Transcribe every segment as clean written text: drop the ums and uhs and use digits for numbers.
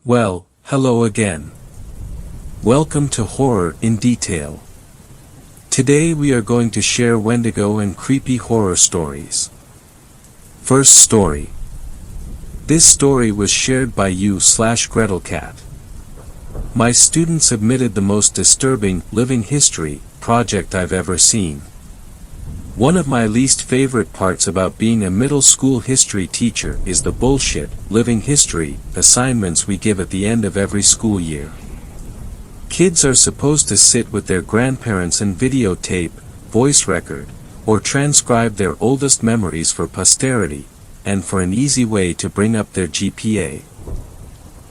Well, hello again. Welcome to Horror in Detail. Today we are going to share Wendigo and creepy horror stories. First story. This story was shared by you/GretelCat. My student submitted the most disturbing living history project I've ever seen. One of my least favorite parts about being a middle school history teacher is the bullshit living history assignments we give at the end of every school year. Kids are supposed to sit with their grandparents and videotape, voice record, or transcribe their oldest memories for posterity, and for an easy way to bring up their GPA.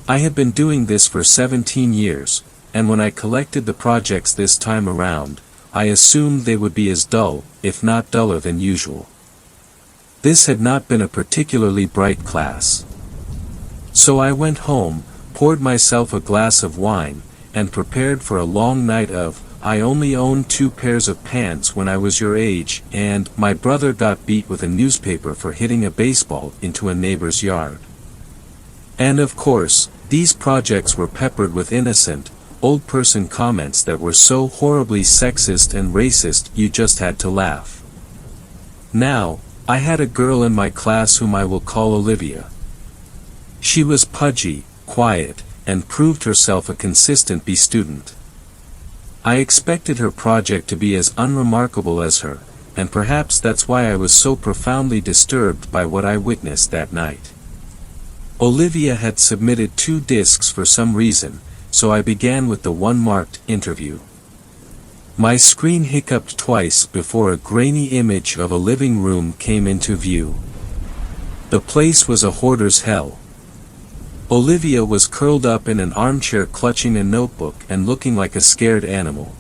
I have been doing this for 17 years, and when I collected the projects this time around, I assumed they would be as dull, if not duller than usual. This had not been a particularly bright class. So I went home, poured myself a glass of wine, and prepared for a long night of, I only owned 2 pairs of pants when I was your age, and my brother got beat with a newspaper for hitting a baseball into a neighbor's yard. And of course, these projects were peppered with innocent, old person comments that were so horribly sexist and racist you just had to laugh. Now, I had a girl in my class whom I will call Olivia. She was pudgy, quiet, and proved herself a consistent B student. I expected her project to be as unremarkable as her, and perhaps that's why I was so profoundly disturbed by what I witnessed that night. Olivia had submitted 2 discs for some reason, so I began with the one marked interview. My screen hiccuped twice before a grainy image of a living room came into view. The place was a hoarder's hell. Olivia was curled up in an armchair clutching a notebook and looking like a scared animal.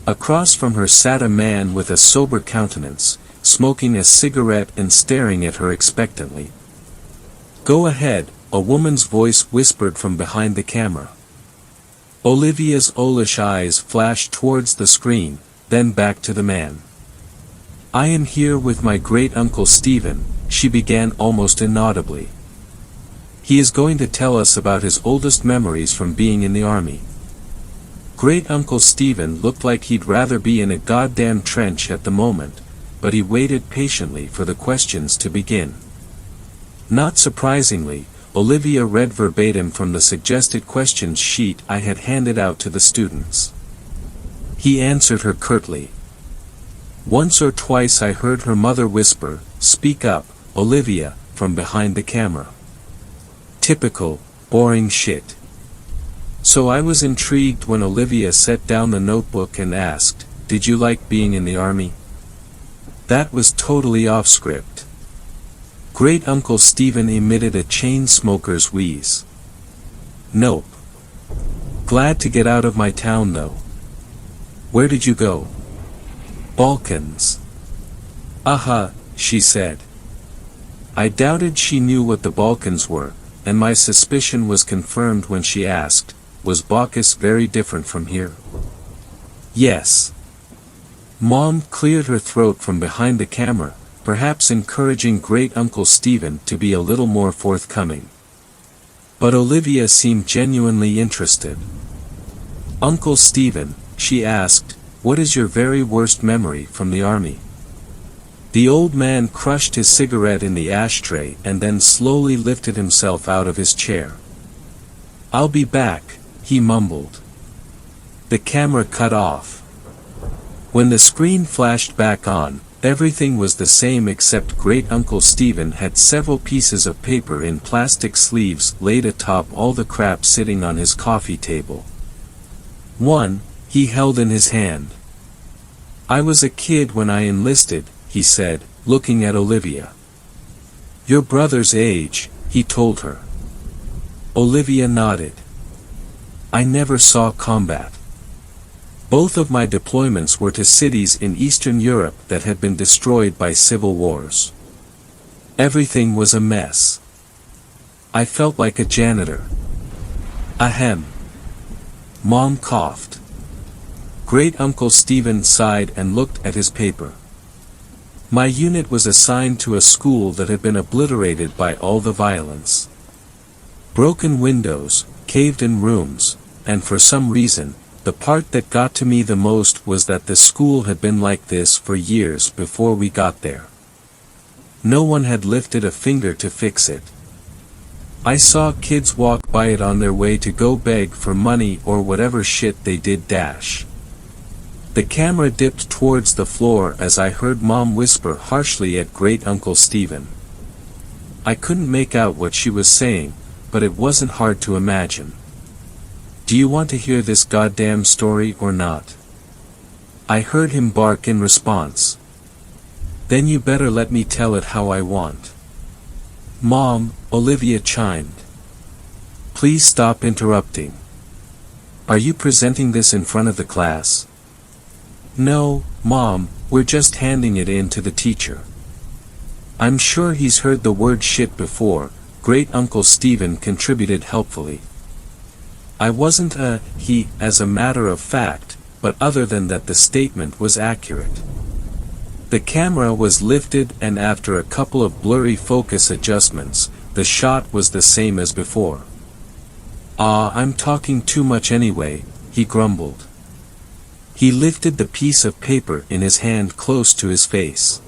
Across from her sat a man with a sober countenance, smoking a cigarette and staring at her expectantly. "Go ahead," a woman's voice whispered from behind the camera. Olivia's owlish eyes flashed towards the screen, then back to the man. "I am here with my great-uncle Stephen," she began almost inaudibly. "He is going to tell us about his oldest memories from being in the army." Great-uncle Stephen looked like he'd rather be in a goddamn trench at the moment, but he waited patiently for the questions to begin. Not surprisingly, Olivia read verbatim from the suggested questions sheet I had handed out to the students. He answered her curtly. Once or twice I heard her mother whisper, "Speak up, Olivia," from behind the camera. Typical, boring shit. So I was intrigued when Olivia set down the notebook and asked, "Did you like being in the army?" That was totally off script. Great-uncle Stephen emitted a chain-smoker's wheeze. "Nope. Glad to get out of my town though." "Where did you go?" "Balkans." "Aha," she said. I doubted she knew what the Balkans were, and my suspicion was confirmed when she asked, "Was Bacchus very different from here?" "Yes." Mom cleared her throat from behind the camera, perhaps encouraging Great-uncle Stephen to be a little more forthcoming. But Olivia seemed genuinely interested. "Uncle Stephen," she asked, "what is your very worst memory from the army?" The old man crushed his cigarette in the ashtray and then slowly lifted himself out of his chair. "I'll be back," he mumbled. The camera cut off. When the screen flashed back on, everything was the same except Great-uncle Stephen had several pieces of paper in plastic sleeves laid atop all the crap sitting on his coffee table. One, he held in his hand. "I was a kid when I enlisted," he said, looking at Olivia. "Your brother's age," he told her. Olivia nodded. "I never saw combat. Both of my deployments were to cities in Eastern Europe that had been destroyed by civil wars. Everything was a mess. I felt like a janitor." "Ahem." Mom coughed. Great-uncle Stephen sighed and looked at his paper. "My unit was assigned to a school that had been obliterated by all the violence. Broken windows, caved-in rooms, and for some reason, the part that got to me the most was that the school had been like this for years before we got there. No one had lifted a finger to fix it. I saw kids walk by it on their way to go beg for money or whatever shit they did dash. The camera dipped towards the floor as I heard Mom whisper harshly at Great Uncle Stephen. I couldn't make out what she was saying, but it wasn't hard to imagine. Do you want to hear this goddamn story or not? I heard him bark in response. Then you better let me tell it how I want. Mom, Olivia chimed. Please stop interrupting. Are you presenting this in front of the class? No, Mom, we're just handing it in to the teacher. I'm sure he's heard the word shit before, Great Uncle Stephen contributed helpfully. I wasn't he, as a matter of fact, but other than that the statement was accurate. The camera was lifted and after a couple of blurry focus adjustments, the shot was the same as before. I'm talking too much anyway, he grumbled. He lifted the piece of paper in his hand close to his face.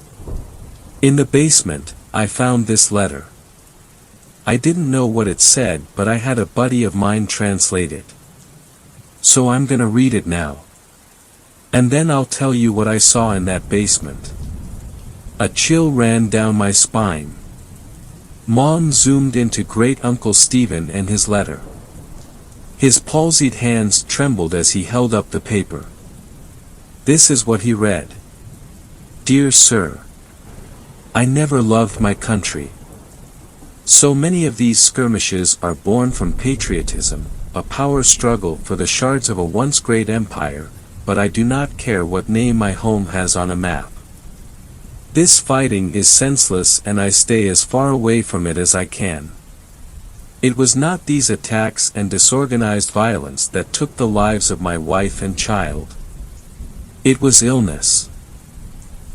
In the basement, I found this letter. I didn't know what it said, but I had a buddy of mine translate it. So I'm gonna read it now. And then I'll tell you what I saw in that basement. A chill ran down my spine. Mom zoomed into Great Uncle Stephen and his letter. His palsied hands trembled as he held up the paper. This is what he read. Dear Sir, I never loved my country. So many of these skirmishes are born from patriotism, a power struggle for the shards of a once great empire, but I do not care what name my home has on a map. This fighting is senseless and I stay as far away from it as I can. It was not these attacks and disorganized violence that took the lives of my wife and child. It was illness.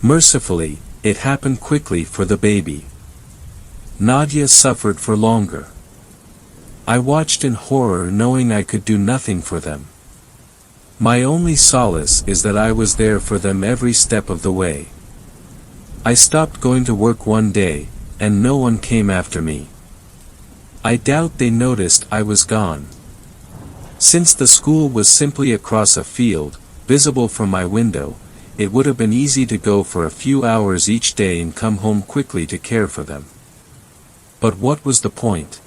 Mercifully, it happened quickly for the baby. Nadia suffered for longer. I watched in horror knowing I could do nothing for them. My only solace is that I was there for them every step of the way. I stopped going to work one day, and no one came after me. I doubt they noticed I was gone. Since the school was simply across a field, visible from my window, it would have been easy to go for a few hours each day and come home quickly to care for them. But what was the point?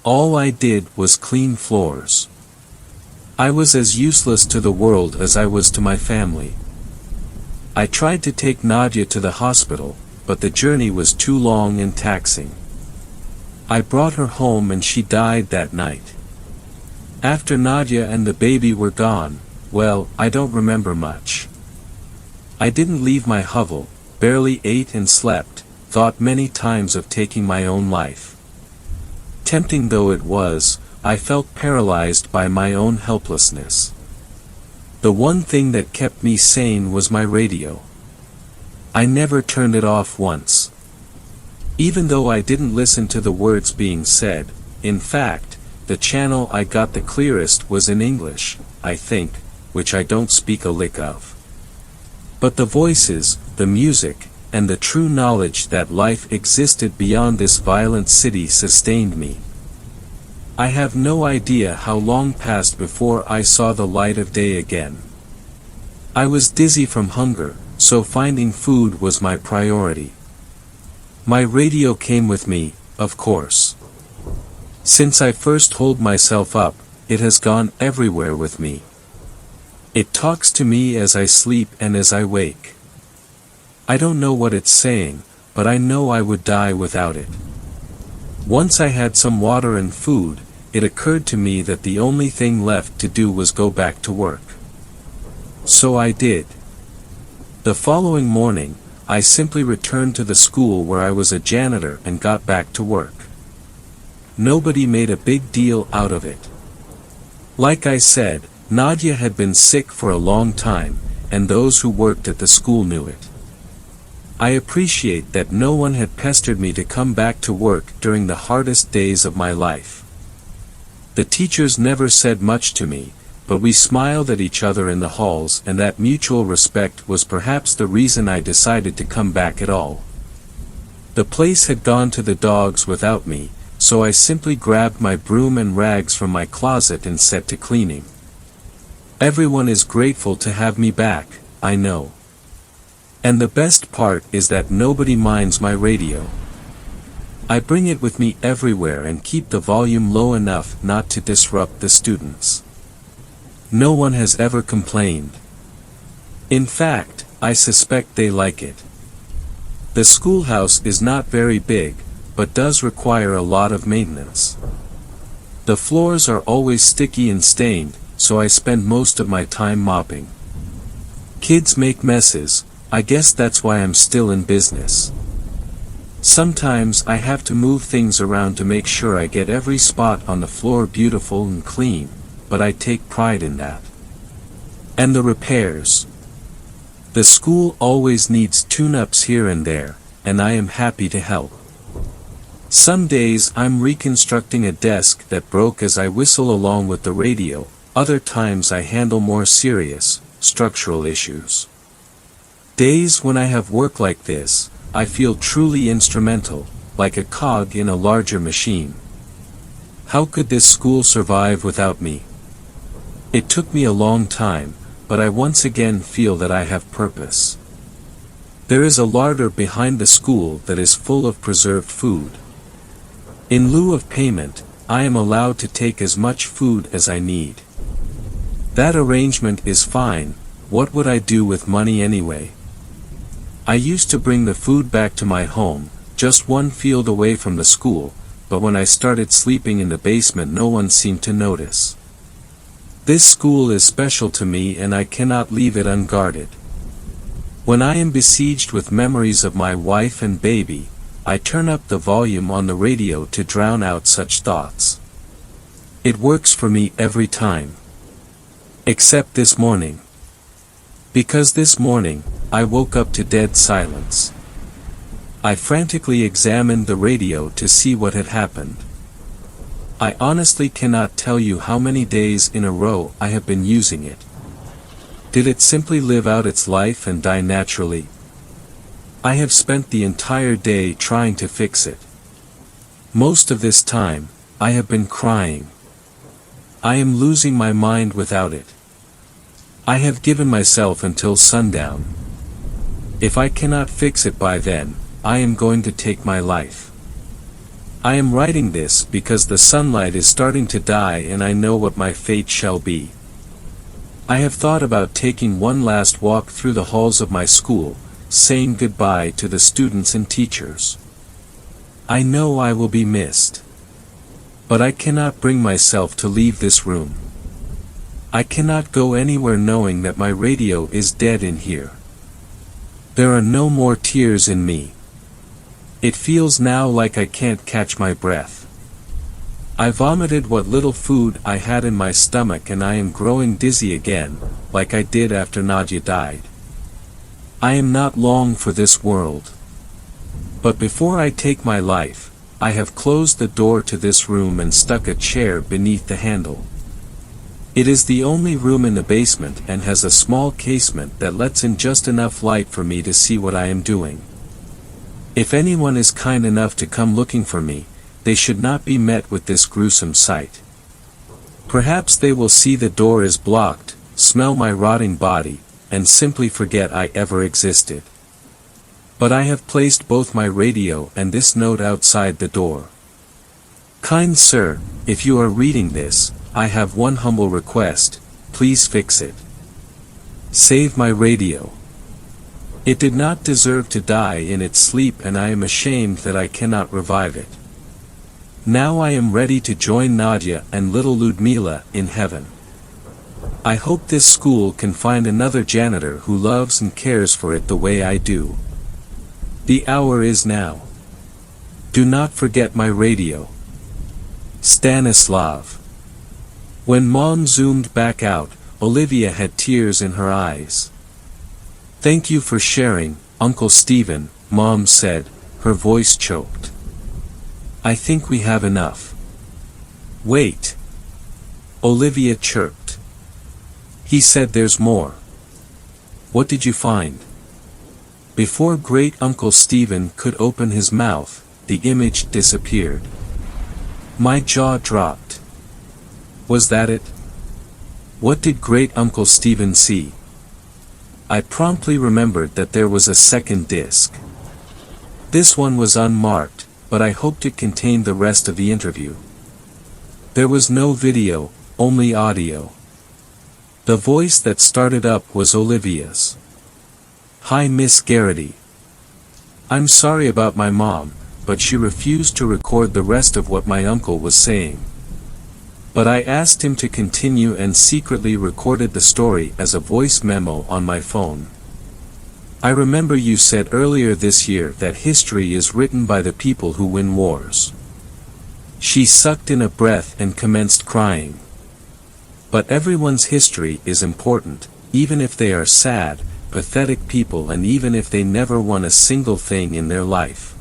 All I did was clean floors. I was as useless to the world as I was to my family. I tried to take Nadia to the hospital, but the journey was too long and taxing. I brought her home and she died that night. After Nadia and the baby were gone, well, I don't remember much. I didn't leave my hovel, barely ate and slept, thought many times of taking my own life. Tempting though it was, I felt paralyzed by my own helplessness. The one thing that kept me sane was my radio. I never turned it off once. Even though I didn't listen to the words being said, in fact, the channel I got the clearest was in English, I think, which I don't speak a lick of. But the voices, the music, and the true knowledge that life existed beyond this violent city sustained me. I have no idea how long passed before I saw the light of day again. I was dizzy from hunger, so finding food was my priority. My radio came with me, of course. Since I first holed myself up, it has gone everywhere with me. It talks to me as I sleep and as I wake. I don't know what it's saying, but I know I would die without it. Once I had some water and food, it occurred to me that the only thing left to do was go back to work. So I did. The following morning, I simply returned to the school where I was a janitor and got back to work. Nobody made a big deal out of it. Like I said, Nadia had been sick for a long time, and those who worked at the school knew it. I appreciate that no one had pestered me to come back to work during the hardest days of my life. The teachers never said much to me, but we smiled at each other in the halls, and that mutual respect was perhaps the reason I decided to come back at all. The place had gone to the dogs without me, so I simply grabbed my broom and rags from my closet and set to cleaning. Everyone is grateful to have me back, I know. And the best part is that nobody minds my radio. I bring it with me everywhere and keep the volume low enough not to disrupt the students. No one has ever complained. In fact, I suspect they like it. The schoolhouse is not very big, but does require a lot of maintenance. The floors are always sticky and stained, so I spend most of my time mopping. Kids make messes, I guess that's why I'm still in business. Sometimes I have to move things around to make sure I get every spot on the floor beautiful and clean, but I take pride in that. And the repairs. The school always needs tune-ups here and there, and I am happy to help. Some days I'm reconstructing a desk that broke as I whistle along with the radio, other times I handle more serious, structural issues. Days when I have work like this, I feel truly instrumental, like a cog in a larger machine. How could this school survive without me? It took me a long time, but I once again feel that I have purpose. There is a larder behind the school that is full of preserved food. In lieu of payment, I am allowed to take as much food as I need. That arrangement is fine. What would I do with money anyway? I used to bring the food back to my home, just 1 field away from the school, but when I started sleeping in the basement no one seemed to notice. This school is special to me and I cannot leave it unguarded. When I am besieged with memories of my wife and baby, I turn up the volume on the radio to drown out such thoughts. It works for me every time. Except this morning. Because this morning, I woke up to dead silence. I frantically examined the radio to see what had happened. I honestly cannot tell you how many days in a row I have been using it. Did it simply live out its life and die naturally? I have spent the entire day trying to fix it. Most of this time, I have been crying. I am losing my mind without it. I have given myself until sundown. If I cannot fix it by then, I am going to take my life. I am writing this because the sunlight is starting to die and I know what my fate shall be. I have thought about taking one last walk through the halls of my school, saying goodbye to the students and teachers. I know I will be missed. But I cannot bring myself to leave this room. I cannot go anywhere knowing that my radio is dead in here. There are no more tears in me. It feels now like I can't catch my breath. I vomited what little food I had in my stomach and I am growing dizzy again, like I did after Nadia died. I am not long for this world. But before I take my life, I have closed the door to this room and stuck a chair beneath the handle. It is the only room in the basement and has a small casement that lets in just enough light for me to see what I am doing. If anyone is kind enough to come looking for me, they should not be met with this gruesome sight. Perhaps they will see the door is blocked, smell my rotting body, and simply forget I ever existed. But I have placed both my radio and this note outside the door. Kind sir, if you are reading this, I have one humble request, please fix it. Save my radio. It did not deserve to die in its sleep and I am ashamed that I cannot revive it. Now I am ready to join Nadia and little Ludmila in heaven. I hope this school can find another janitor who loves and cares for it the way I do. The hour is now. Do not forget my radio. Stanislav. When Mom zoomed back out, Olivia had tears in her eyes. Thank you for sharing, Uncle Stephen," Mom said, her voice choked. "I think we have enough." "Wait," Olivia chirped. "He said there's more." "What did you find?" Before Great-Uncle Stephen could open his mouth, the image disappeared. My jaw dropped. Was that it? What did Great-Uncle Stephen see? I promptly remembered that there was a second disc. This one was unmarked, but I hoped it contained the rest of the interview. There was no video, only audio. The voice that started up was Olivia's. "Hi Miss Garrity. I'm sorry about my mom, but she refused to record the rest of what my uncle was saying. But I asked him to continue and secretly recorded the story as a voice memo on my phone. I remember you said earlier this year that history is written by the people who win wars." She sucked in a breath and commenced crying. "But everyone's history is important, even if they are sad, pathetic people and even if they never won a single thing in their life.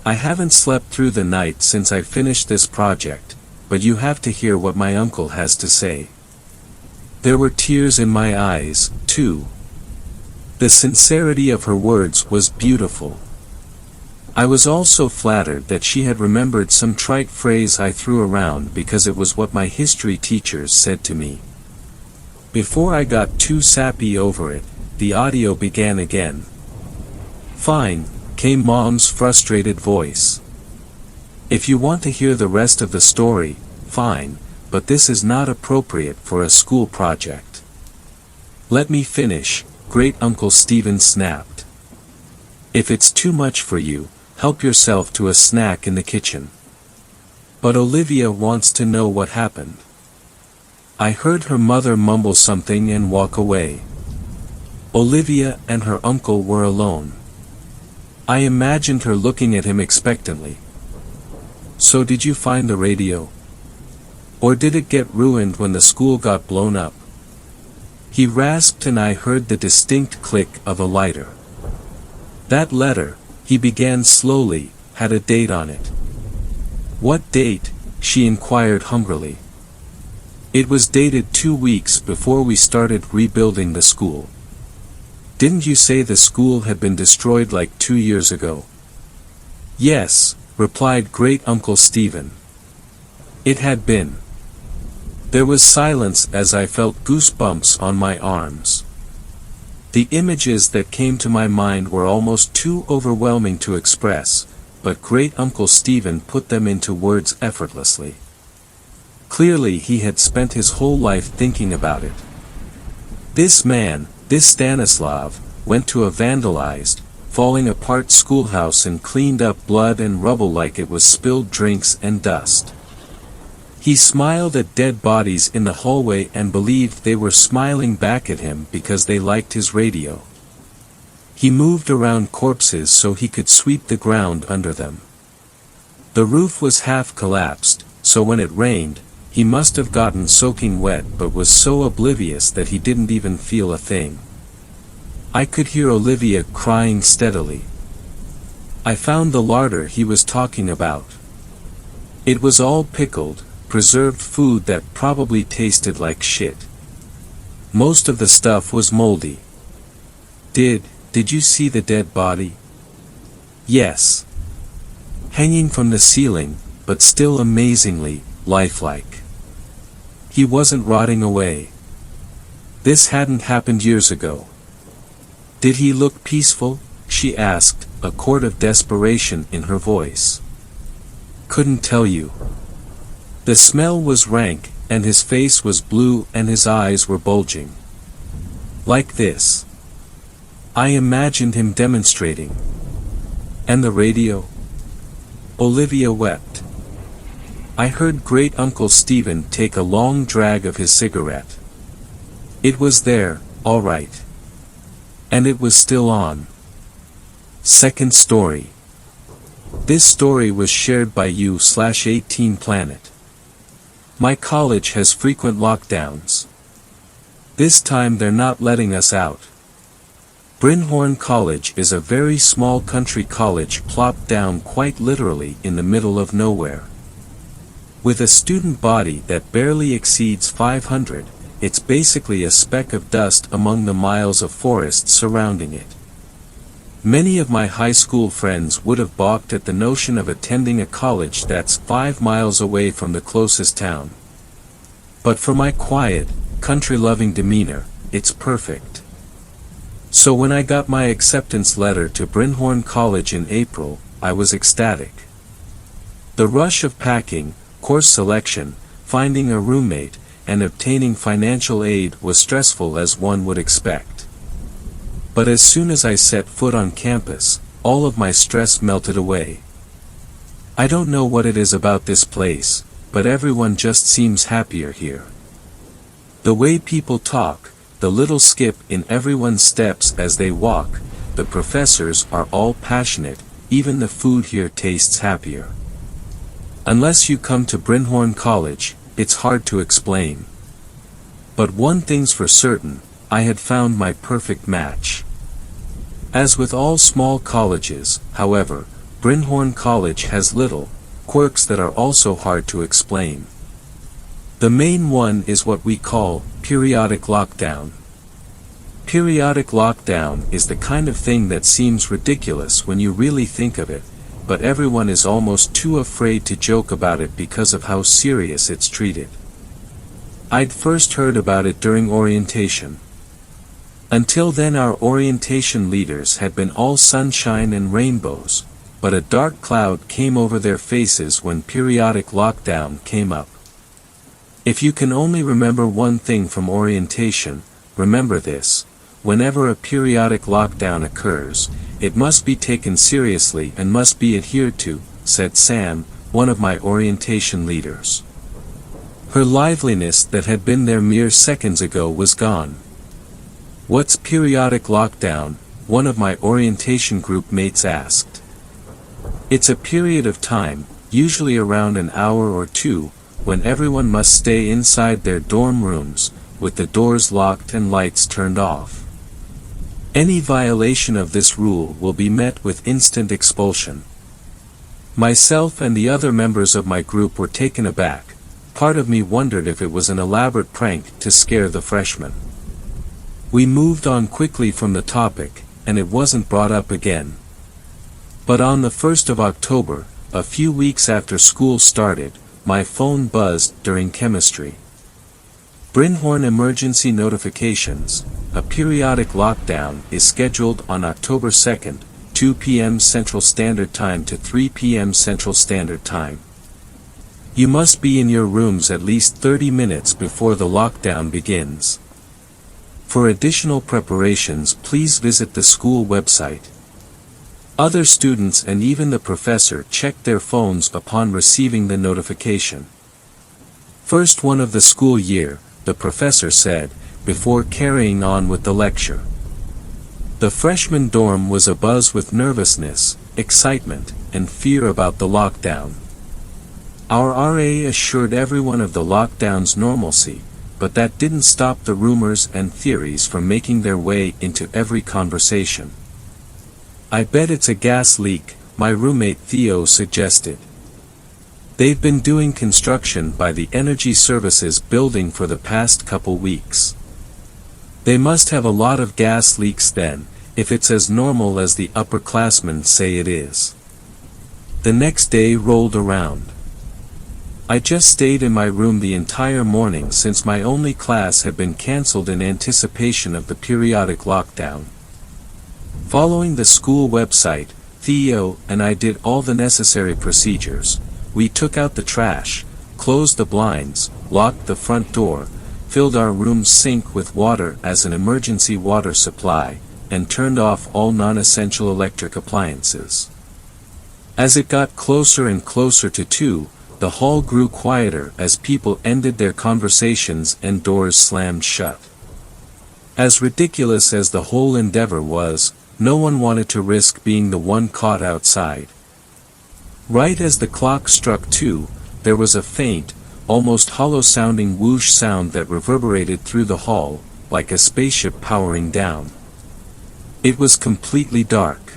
I haven't slept through the night since I finished this project, but you have to hear what my uncle has to say." There were tears in my eyes, too. The sincerity of her words was beautiful. I was also flattered that she had remembered some trite phrase I threw around because it was what my history teachers said to me. Before I got too sappy over it, the audio began again. "Fine," came Mom's frustrated voice. "If you want to hear the rest of the story, fine, but this is not appropriate for a school project." "Let me finish," Great-Uncle Stephen snapped. "If it's too much for you, help yourself to a snack in the kitchen." "But Olivia wants to know what happened." I heard her mother mumble something and walk away. Olivia and her uncle were alone. I imagined her looking at him expectantly. "So did you find the radio? Or did it get ruined when the school got blown up?" He rasped and I heard the distinct click of a lighter. "That letter," he began slowly, "had a date on it." "What date?" she inquired hungrily. "It was dated 2 weeks before we started rebuilding the school." "Didn't you say the school had been destroyed like 2 years ago?" "Yes," replied Great-Uncle Stephen. "It had been." There was silence as I felt goosebumps on my arms. The images that came to my mind were almost too overwhelming to express, but Great-Uncle Stephen put them into words effortlessly. Clearly he had spent his whole life thinking about it. This man, this Stanislav, went to a vandalized, falling apart schoolhouse and cleaned up blood and rubble like it was spilled drinks and dust. He smiled at dead bodies in the hallway and believed they were smiling back at him because they liked his radio. He moved around corpses so he could sweep the ground under them. The roof was half collapsed, so when it rained, he must have gotten soaking wet but was so oblivious that he didn't even feel a thing. I could hear Olivia crying steadily. I found the larder he was talking about. It was all pickled, preserved food that probably tasted like shit. Most of the stuff was moldy. Did you see the dead body?" "Yes. Hanging from the ceiling, but still amazingly lifelike. He wasn't rotting away. This hadn't happened years ago." "Did he look peaceful?" she asked, a chord of desperation in her voice. "Couldn't tell you. The smell was rank, and his face was blue and his eyes were bulging. Like this." I imagined him demonstrating. "And the radio?" Olivia wept. I heard Great-Uncle Stephen take a long drag of his cigarette. "It was there, all right. And it was still on." Second story. This story was shared by you/18 Planet. My college has frequent lockdowns. This time they're not letting us out. Brynhorn College is a very small country college plopped down quite literally in the middle of nowhere. With a student body that barely exceeds 500, it's basically a speck of dust among the miles of forest surrounding it. Many of my high school friends would have balked at the notion of attending a college that's 5 miles away from the closest town. But for my quiet, country-loving demeanor, it's perfect. So when I got my acceptance letter to Brynhorn College in April, I was ecstatic. The rush of packing, course selection, finding a roommate, and obtaining financial aid was stressful as one would expect. But as soon as I set foot on campus, all of my stress melted away. I don't know what it is about this place, but everyone just seems happier here. The way people talk, the little skip in everyone's steps as they walk, the professors are all passionate, even the food here tastes happier. Unless you come to Brynhorn College, it's hard to explain. But one thing's for certain, I had found my perfect match. As with all small colleges, however, Brynhorn College has little quirks that are also hard to explain. The main one is what we call periodic lockdown. Periodic lockdown is the kind of thing that seems ridiculous when you really think of it, but everyone is almost too afraid to joke about it because of how serious it's treated. I'd first heard about it during orientation. Until then our orientation leaders had been all sunshine and rainbows, but a dark cloud came over their faces when periodic lockdown came up. If you can only remember one thing from orientation, remember this: whenever a periodic lockdown occurs, it must be taken seriously and must be adhered to, said Sam, one of my orientation leaders. Her liveliness that had been there mere seconds ago was gone. "What's periodic lockdown?" one of my orientation group mates asked. "It's a period of time, usually around an hour or two, when everyone must stay inside their dorm rooms, with the doors locked and lights turned off. Any violation of this rule will be met with instant expulsion." Myself and the other members of my group were taken aback. Part of me wondered if it was an elaborate prank to scare the freshmen. We moved on quickly from the topic, and it wasn't brought up again. But on the 1st of October, a few weeks after school started, my phone buzzed during chemistry. Brynhorn emergency notifications: a periodic lockdown is scheduled on October 2nd, 2 p.m. Central Standard Time to 3 p.m. Central Standard Time. You must be in your rooms at least 30 minutes before the lockdown begins. For additional preparations, please visit the school website. Other students and even the professor checked their phones upon receiving the notification. "First one of the school year," the professor said, before carrying on with the lecture. The freshman dorm was abuzz with nervousness, excitement, and fear about the lockdown. Our RA assured everyone of the lockdown's normalcy, but that didn't stop the rumors and theories from making their way into every conversation. "I bet it's a gas leak," my roommate Theo suggested. "They've been doing construction by the Energy Services building for the past couple weeks. They must have a lot of gas leaks then, if it's as normal as the upperclassmen say it is." The next day rolled around. I just stayed in my room the entire morning since my only class had been cancelled in anticipation of the periodic lockdown. Following the school website, Theo and I did all the necessary procedures. We took out the trash, closed the blinds, locked the front door, filled our room's sink with water as an emergency water supply, and turned off all non-essential electric appliances. As it got closer and closer to 2, the hall grew quieter as people ended their conversations and doors slammed shut. As ridiculous as the whole endeavor was, no one wanted to risk being the one caught outside. Right as the clock struck 2, there was a faint, almost hollow-sounding whoosh sound that reverberated through the hall, like a spaceship powering down. It was completely dark.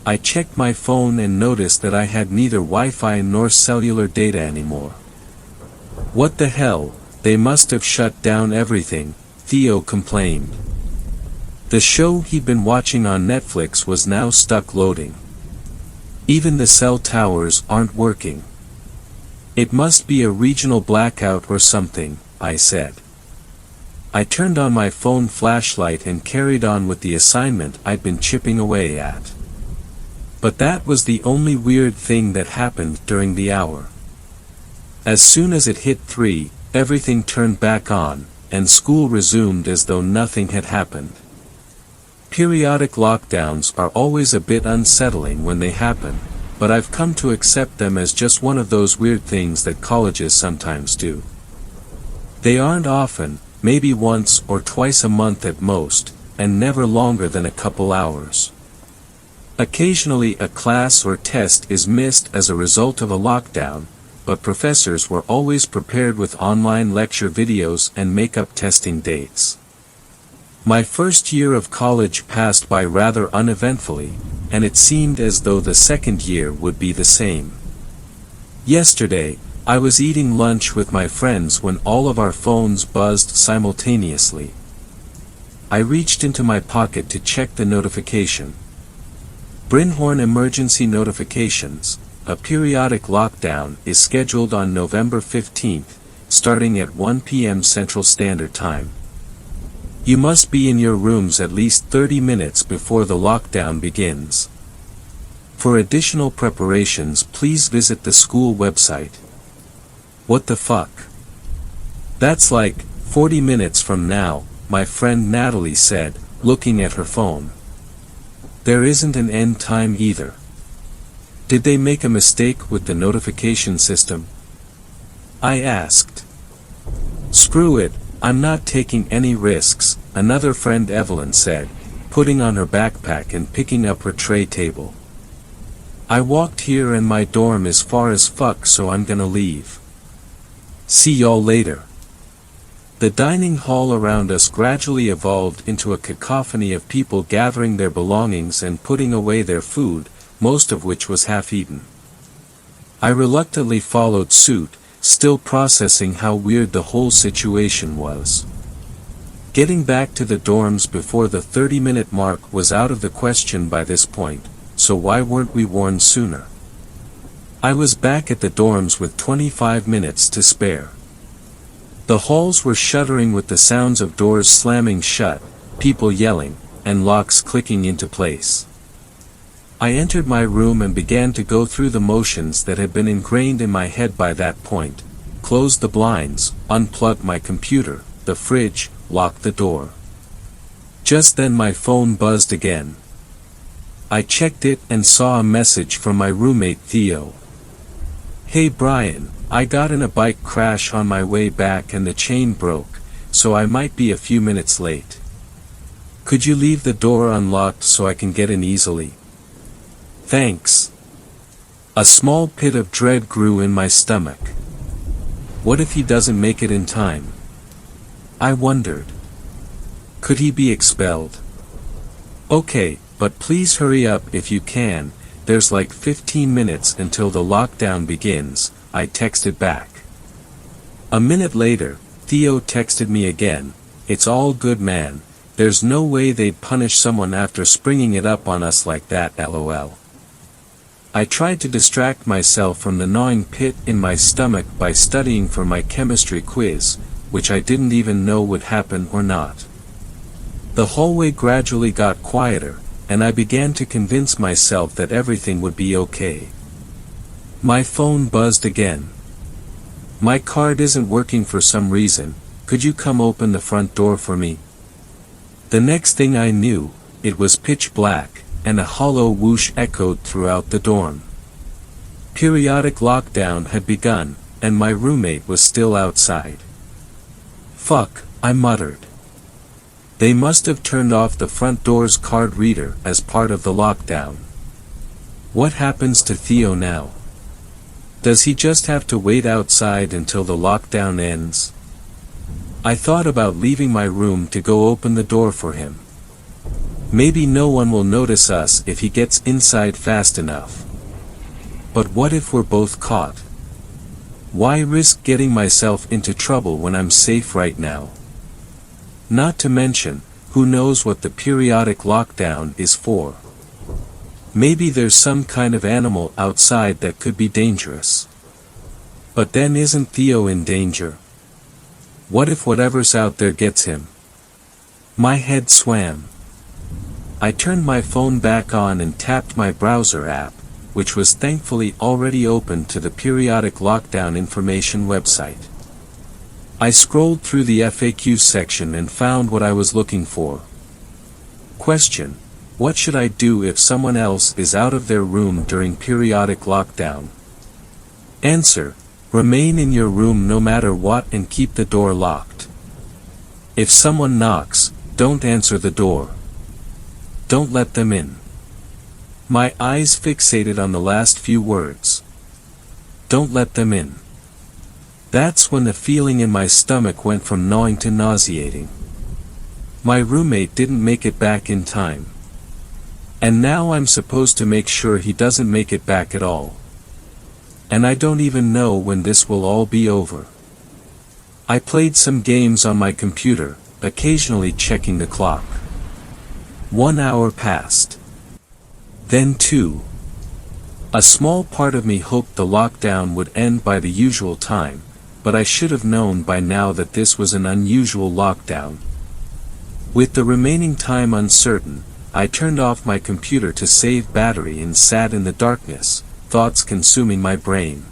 I checked my phone and noticed that I had neither Wi-Fi nor cellular data anymore. What the hell, they must have shut down everything, Theo complained. The show he'd been watching on Netflix was now stuck loading. Even the cell towers aren't working. It must be a regional blackout or something, I said. I turned on my phone flashlight and carried on with the assignment I'd been chipping away at. But that was the only weird thing that happened during the hour. As soon as it hit 3, everything turned back on, and school resumed as though nothing had happened. Periodic lockdowns are always a bit unsettling when they happen, but I've come to accept them as just one of those weird things that colleges sometimes do. They aren't often, maybe once or twice a month at most, and never longer than a couple hours. Occasionally a class or test is missed as a result of a lockdown, but professors were always prepared with online lecture videos and make-up testing dates. My first year of college passed by rather uneventfully, and it seemed as though the second year would be the same. Yesterday, I was eating lunch with my friends when all of our phones buzzed simultaneously. I reached into my pocket to check the notification. Brinhorn Emergency Notifications, a periodic lockdown is scheduled on November 15th, starting at 1 p.m. Central Standard Time. You must be in your rooms at least 30 minutes before the lockdown begins. For additional preparations, please visit the school website. What the fuck? That's like 40 minutes from now, my friend Natalie said, looking at her phone. There isn't an end time either. Did they make a mistake with the notification system? I asked. Screw it, I'm not taking any risks, another friend Evelyn said, putting on her backpack and picking up her tray table. I walked here and my dorm is far as fuck, so I'm gonna leave. See y'all later. The dining hall around us gradually evolved into a cacophony of people gathering their belongings and putting away their food, most of which was half-eaten. I reluctantly followed suit, still processing how weird the whole situation was. Getting back to the dorms before the 30-minute mark was out of the question by this point, so why weren't we warned sooner? I was back at the dorms with 25 minutes to spare. The halls were shuddering with the sounds of doors slamming shut, people yelling, and locks clicking into place. I entered my room and began to go through the motions that had been ingrained in my head by that point. Closed the blinds, unplugged my computer, the fridge, locked the door. Just then my phone buzzed again. I checked it and saw a message from my roommate Theo. Hey Brian, I got in a bike crash on my way back and the chain broke, so I might be a few minutes late. Could you leave the door unlocked so I can get in easily? Thanks. A small pit of dread grew in my stomach. What if he doesn't make it in time? I wondered. Could he be expelled? Okay, but please hurry up if you can, there's like 15 minutes until the lockdown begins, I texted back. A minute later, Theo texted me again, it's all good man, there's no way they'd punish someone after springing it up on us like that, lol. I tried to distract myself from the gnawing pit in my stomach by studying for my chemistry quiz, which I didn't even know would happen or not. The hallway gradually got quieter, and I began to convince myself that everything would be okay. My phone buzzed again. My card isn't working for some reason, could you come open the front door for me? The next thing I knew, it was pitch black, and a hollow whoosh echoed throughout the dorm. Periodic lockdown had begun, and my roommate was still outside. Fuck, I muttered. They must have turned off the front door's card reader as part of the lockdown. What happens to Theo now? Does he just have to wait outside until the lockdown ends? I thought about leaving my room to go open the door for him. Maybe no one will notice us if he gets inside fast enough. But what if we're both caught? Why risk getting myself into trouble when I'm safe right now? Not to mention, who knows what the periodic lockdown is for? Maybe there's some kind of animal outside that could be dangerous. But then isn't Theo in danger? What if whatever's out there gets him? My head swam. I turned my phone back on and tapped my browser app, which was thankfully already open to the periodic lockdown information website. I scrolled through the FAQ section and found what I was looking for. Question: what should I do if someone else is out of their room during periodic lockdown? Answer: remain in your room no matter what and keep the door locked. If someone knocks, don't answer the door. Don't let them in. My eyes fixated on the last few words. Don't let them in. That's when the feeling in my stomach went from gnawing to nauseating. My roommate didn't make it back in time. And now I'm supposed to make sure he doesn't make it back at all. And I don't even know when this will all be over. I played some games on my computer, occasionally checking the clock. 1 hour passed. Then 2. A small part of me hoped the lockdown would end by the usual time, but I should have known by now that this was an unusual lockdown. With the remaining time uncertain, I turned off my computer to save battery and sat in the darkness, thoughts consuming my brain.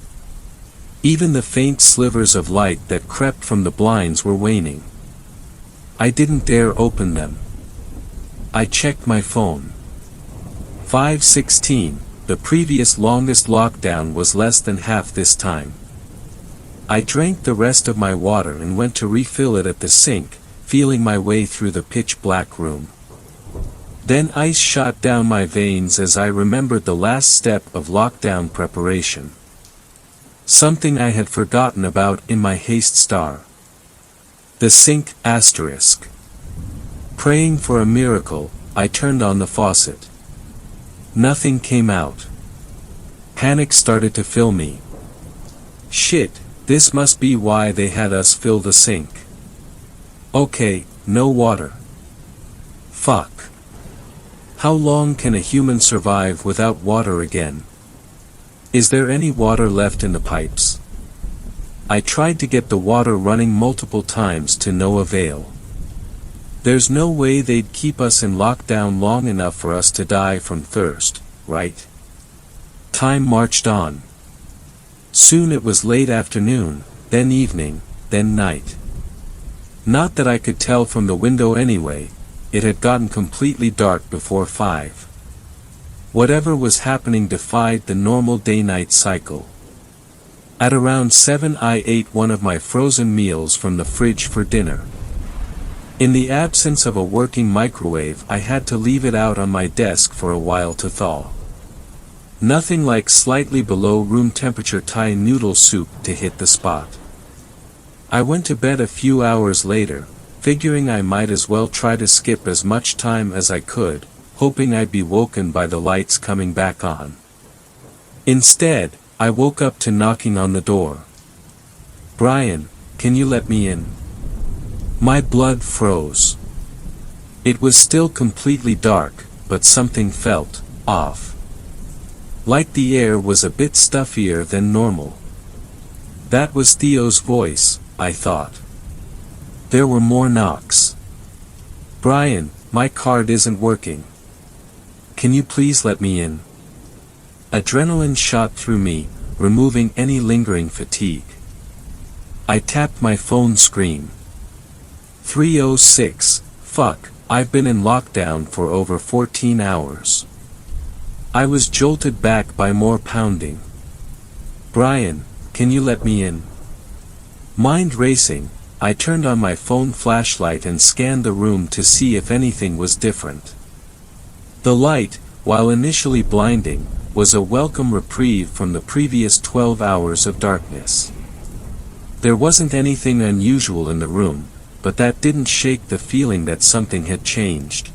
Even the faint slivers of light that crept from the blinds were waning. I didn't dare open them. I checked my phone. 5:16, the previous longest lockdown was less than half this time. I drank the rest of my water and went to refill it at the sink, feeling my way through the pitch-black room. Then ice shot down my veins as I remembered the last step of lockdown preparation. Something I had forgotten about in my haste star. The sink asterisk. Praying for a miracle, I turned on the faucet. Nothing came out. Panic started to fill me. Shit, this must be why they had us fill the sink. Okay, no water. Fuck. How long can a human survive without water again? Is there any water left in the pipes? I tried to get the water running multiple times to no avail. There's no way they'd keep us in lockdown long enough for us to die from thirst, right? Time marched on. Soon it was late afternoon, then evening, then night. Not that I could tell from the window anyway, it had gotten completely dark before 5. Whatever was happening defied the normal day-night cycle. At around 7 I ate one of my frozen meals from the fridge for dinner. In the absence of a working microwave, I had to leave it out on my desk for a while to thaw. Nothing like slightly below room temperature Thai noodle soup to hit the spot. I went to bed a few hours later, figuring I might as well try to skip as much time as I could, hoping I'd be woken by the lights coming back on. Instead, I woke up to knocking on the door. "Brian, can you let me in?" My blood froze. It was still completely dark, but something felt off. Like the air was a bit stuffier than normal. That was Theo's voice, I thought. There were more knocks. "Brian, my card isn't working. Can you please let me in?" Adrenaline shot through me, removing any lingering fatigue. I tapped my phone screen. 3:06, fuck, I've been in lockdown for over 14 hours. I was jolted back by more pounding. "Brian, can you let me in?" Mind racing, I turned on my phone flashlight and scanned the room to see if anything was different. The light, while initially blinding, was a welcome reprieve from the previous 12 hours of darkness. There wasn't anything unusual in the room, but that didn't shake the feeling that something had changed.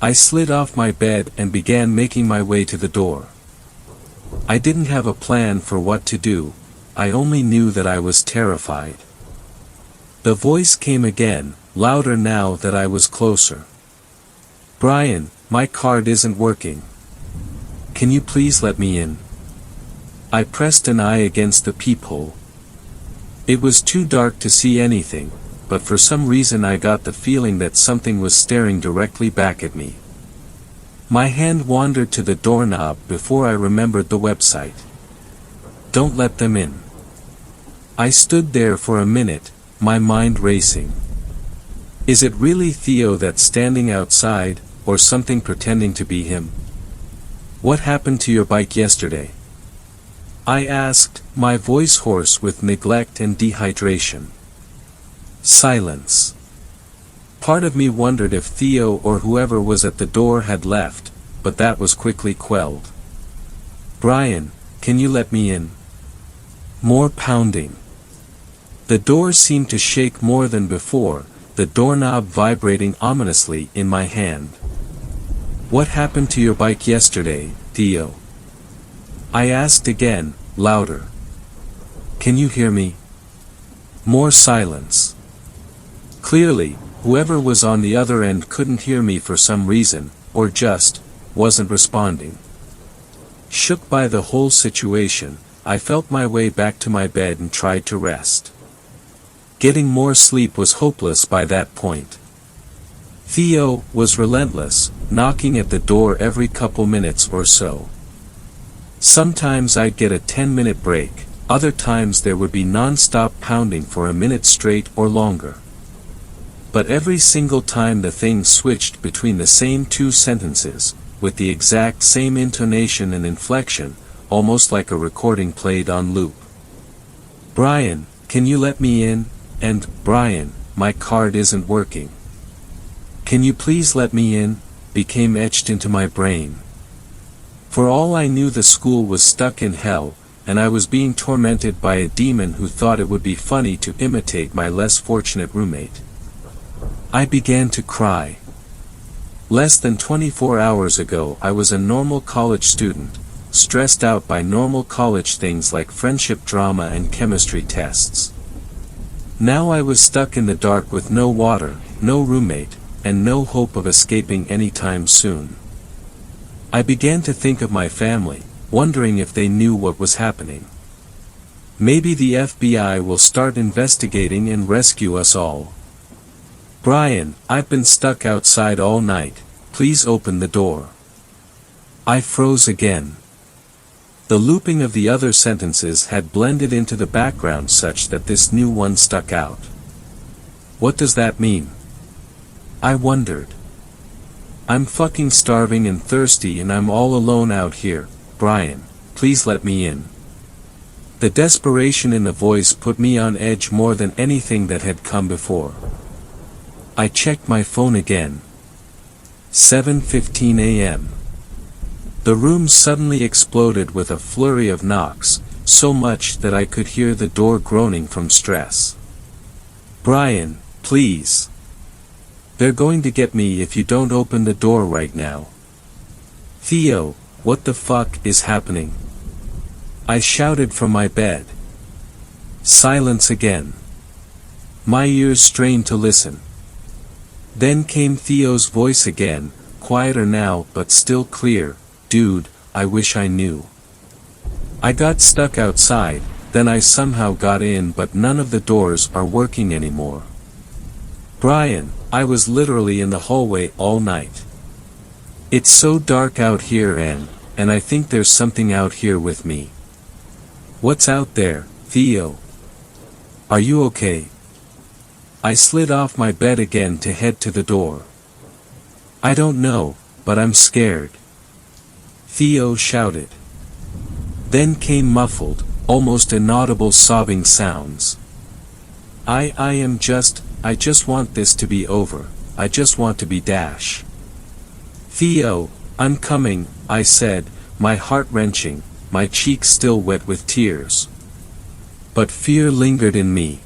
I slid off my bed and began making my way to the door. I didn't have a plan for what to do, I only knew that I was terrified. The voice came again, louder now that I was closer. "Brian, my card isn't working. Can you please let me in?" I pressed an eye against the peephole. It was too dark to see anything, but for some reason I got the feeling that something was staring directly back at me. My hand wandered to the doorknob before I remembered the website. Don't let them in. I stood there for a minute, my mind racing. Is it really Theo that's standing outside, or something pretending to be him? "What happened to your bike yesterday?" I asked, my voice hoarse with neglect and dehydration. Silence. Part of me wondered if Theo or whoever was at the door had left, but that was quickly quelled. "Brian, can you let me in?" More pounding. The door seemed to shake more than before, the doorknob vibrating ominously in my hand. "What happened to your bike yesterday, Theo?" I asked again, louder. "Can you hear me?" More silence. Clearly, whoever was on the other end couldn't hear me for some reason, or just wasn't responding. Shook by the whole situation, I felt my way back to my bed and tried to rest. Getting more sleep was hopeless by that point. Theo was relentless, knocking at the door every couple minutes or so. Sometimes I'd get a 10-minute break, other times there would be non-stop pounding for a minute straight or longer. But every single time the thing switched between the same two sentences, with the exact same intonation and inflection, almost like a recording played on loop. "Brian, can you let me in?" and "Brian, my card isn't working. Can you please let me in?" became etched into my brain. For all I knew, the school was stuck in hell, and I was being tormented by a demon who thought it would be funny to imitate my less fortunate roommate. I began to cry. Less than 24 hours ago I was a normal college student, stressed out by normal college things like friendship drama and chemistry tests. Now I was stuck in the dark with no water, no roommate, and no hope of escaping anytime soon. I began to think of my family, wondering if they knew what was happening. Maybe the FBI will start investigating and rescue us all. "Brian, I've been stuck outside all night, please open the door." I froze again. The looping of the other sentences had blended into the background such that this new one stuck out. What does that mean? I wondered. "I'm fucking starving and thirsty and I'm all alone out here, Brian, please let me in." The desperation in the voice put me on edge more than anything that had come before. I checked my phone again. 7:15 a.m. The room suddenly exploded with a flurry of knocks, so much that I could hear the door groaning from stress. "Brian, please. They're going to get me if you don't open the door right now." "Theo, what the fuck is happening?" I shouted from my bed. Silence again. My ears strained to listen. Then came Theo's voice again, quieter now but still clear. "Dude, I wish I knew. I got stuck outside, then I somehow got in, but none of the doors are working anymore. Brian, I was literally in the hallway all night. It's so dark out here and I think there's something out here with me." "What's out there, Theo? Are you okay?" I slid off my bed again to head to the door. "I don't know, but I'm scared," Theo shouted. Then came muffled, almost inaudible sobbing sounds. I just want this to be over, I just want to be dash." "Theo, I'm coming," I said, my heart wrenching, my cheeks still wet with tears. But fear lingered in me.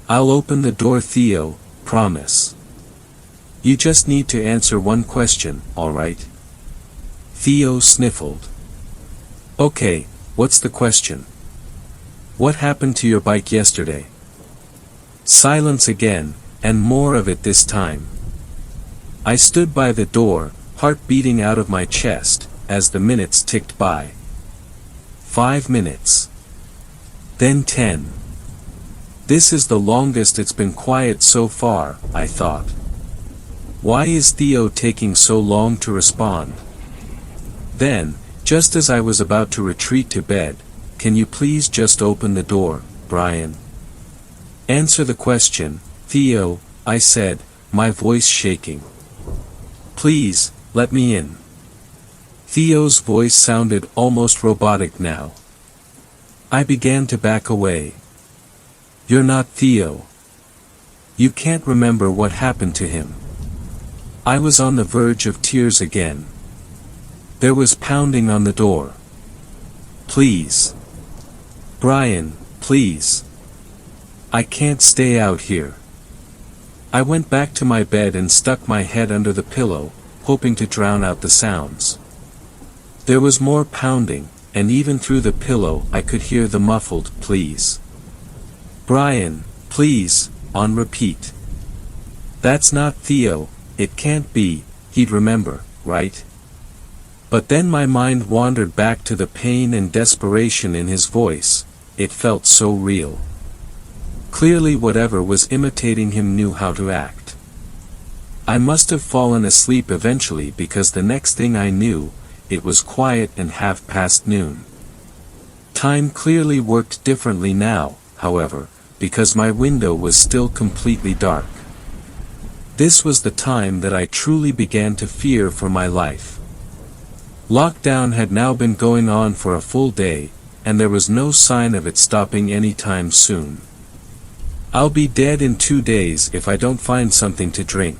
"I'll open the door, Theo, promise." You just need to answer one question, alright? Theo sniffled. Okay, what's the question? What happened to your bike yesterday? Silence again, and more of it this time. I stood by the door, heart beating out of my chest, as the minutes ticked by. 5 minutes. Then 10. This is the longest it's been quiet so far, I thought. Why is Theo taking so long to respond? Then, just as I was about to retreat to bed, can you please just open the door, Brian? Answer the question, Theo, I said, my voice shaking. Please, let me in. Theo's voice sounded almost robotic now. I began to back away. You're not Theo. You can't remember what happened to him. I was on the verge of tears again. There was pounding on the door. Please. Brian, please. I can't stay out here. I went back to my bed and stuck my head under the pillow, hoping to drown out the sounds. There was more pounding, and even through the pillow I could hear the muffled please. Brian, please, on repeat. That's not Theo, it can't be, he'd remember, right? But then my mind wandered back to the pain and desperation in his voice, it felt so real. Clearly whatever was imitating him knew how to act. I must have fallen asleep eventually because the next thing I knew, it was quiet and noon. Time clearly worked differently now, however, because my window was still completely dark. This was the time that I truly began to fear for my life. Lockdown had now been going on for a full day, and there was no sign of it stopping anytime soon. I'll be dead in 2 days if I don't find something to drink.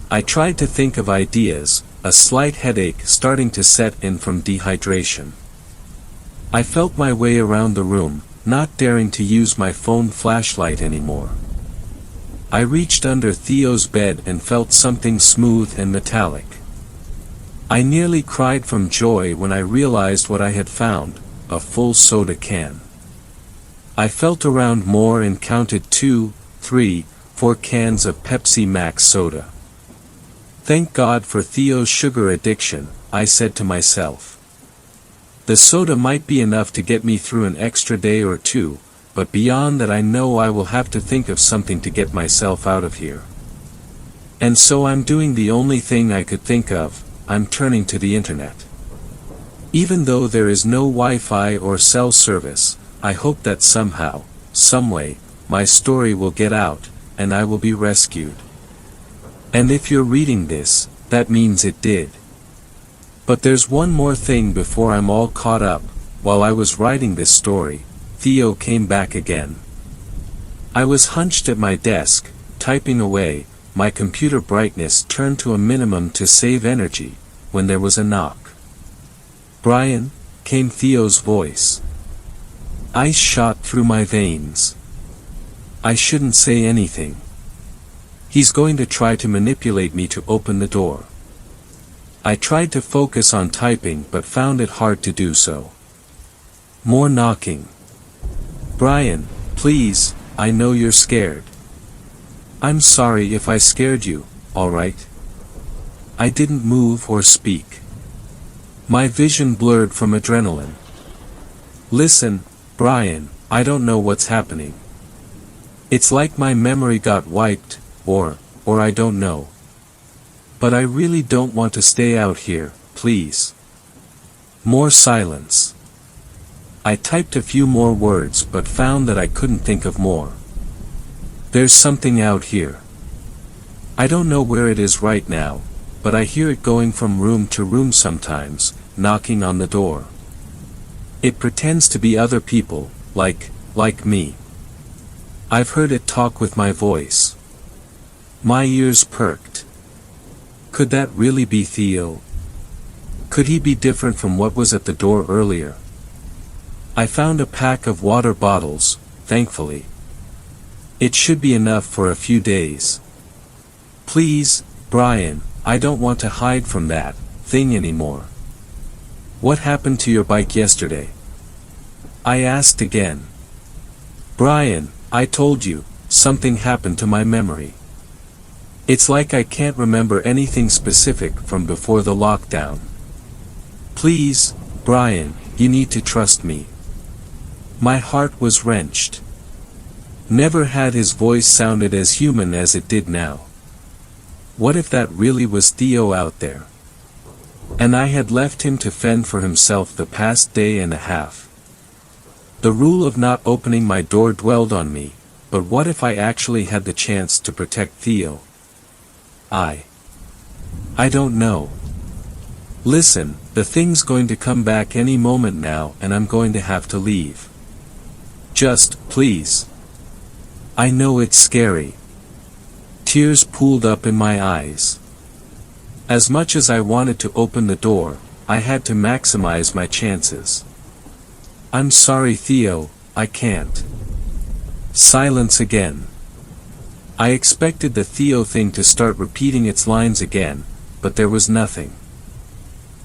I tried to think of ideas, a slight headache starting to set in from dehydration. I felt my way around the room, not daring to use my phone flashlight anymore. I reached under Theo's bed and felt something smooth and metallic. I nearly cried from joy when I realized what I had found, a full soda can. I felt around more and counted 2, 3, 4 cans of Pepsi Max soda. Thank God for Theo's sugar addiction, I said to myself. The soda might be enough to get me through an extra day or two, but beyond that I know I will have to think of something to get myself out of here. And so I'm doing the only thing I could think of, I'm turning to the internet. Even though there is no Wi-Fi or cell service, I hope that somehow, someway, my story will get out, and I will be rescued. And if you're reading this, that means it did. But there's one more thing before I'm all caught up. While I was writing this story, Theo came back again. I was hunched at my desk, typing away, my computer brightness turned to a minimum to save energy, when there was a knock. Brian, came Theo's voice. Ice shot through my veins. I shouldn't say anything. He's going to try to manipulate me to open the door. I tried to focus on typing but found it hard to do so. More knocking. Brian, please, I know you're scared. I'm sorry if I scared you, alright? I didn't move or speak. My vision blurred from adrenaline. Listen, Brian, I don't know what's happening. It's like my memory got wiped, or I don't know. But I really don't want to stay out here, please. More silence. I typed a few more words but found that I couldn't think of more. There's something out here. I don't know where it is right now, but I hear it going from room to room sometimes, knocking on the door. It pretends to be other people, like me. I've heard it talk with my voice. My ears perked. Could that really be Theo? Could he be different from what was at the door earlier? I found a pack of water bottles, thankfully. It should be enough for a few days. Please, Brian, I don't want to hide from that thing anymore. What happened to your bike yesterday? I asked again. Brian, I told you, something happened to my memory. It's like I can't remember anything specific from before the lockdown. Please, Brian, you need to trust me. My heart was wrenched. Never had his voice sounded as human as it did now. What if that really was Theo out there? And I had left him to fend for himself the past day and a half. The rule of not opening my door dwelled on me, but what if I actually had the chance to protect Theo? I don't know. Listen, the thing's going to come back any moment now and I'm going to have to leave. Just, please. I know it's scary. Tears pooled up in my eyes. As much as I wanted to open the door, I had to maximize my chances. I'm sorry, Theo, I can't. Silence again. I expected the Theo thing to start repeating its lines again, but there was nothing.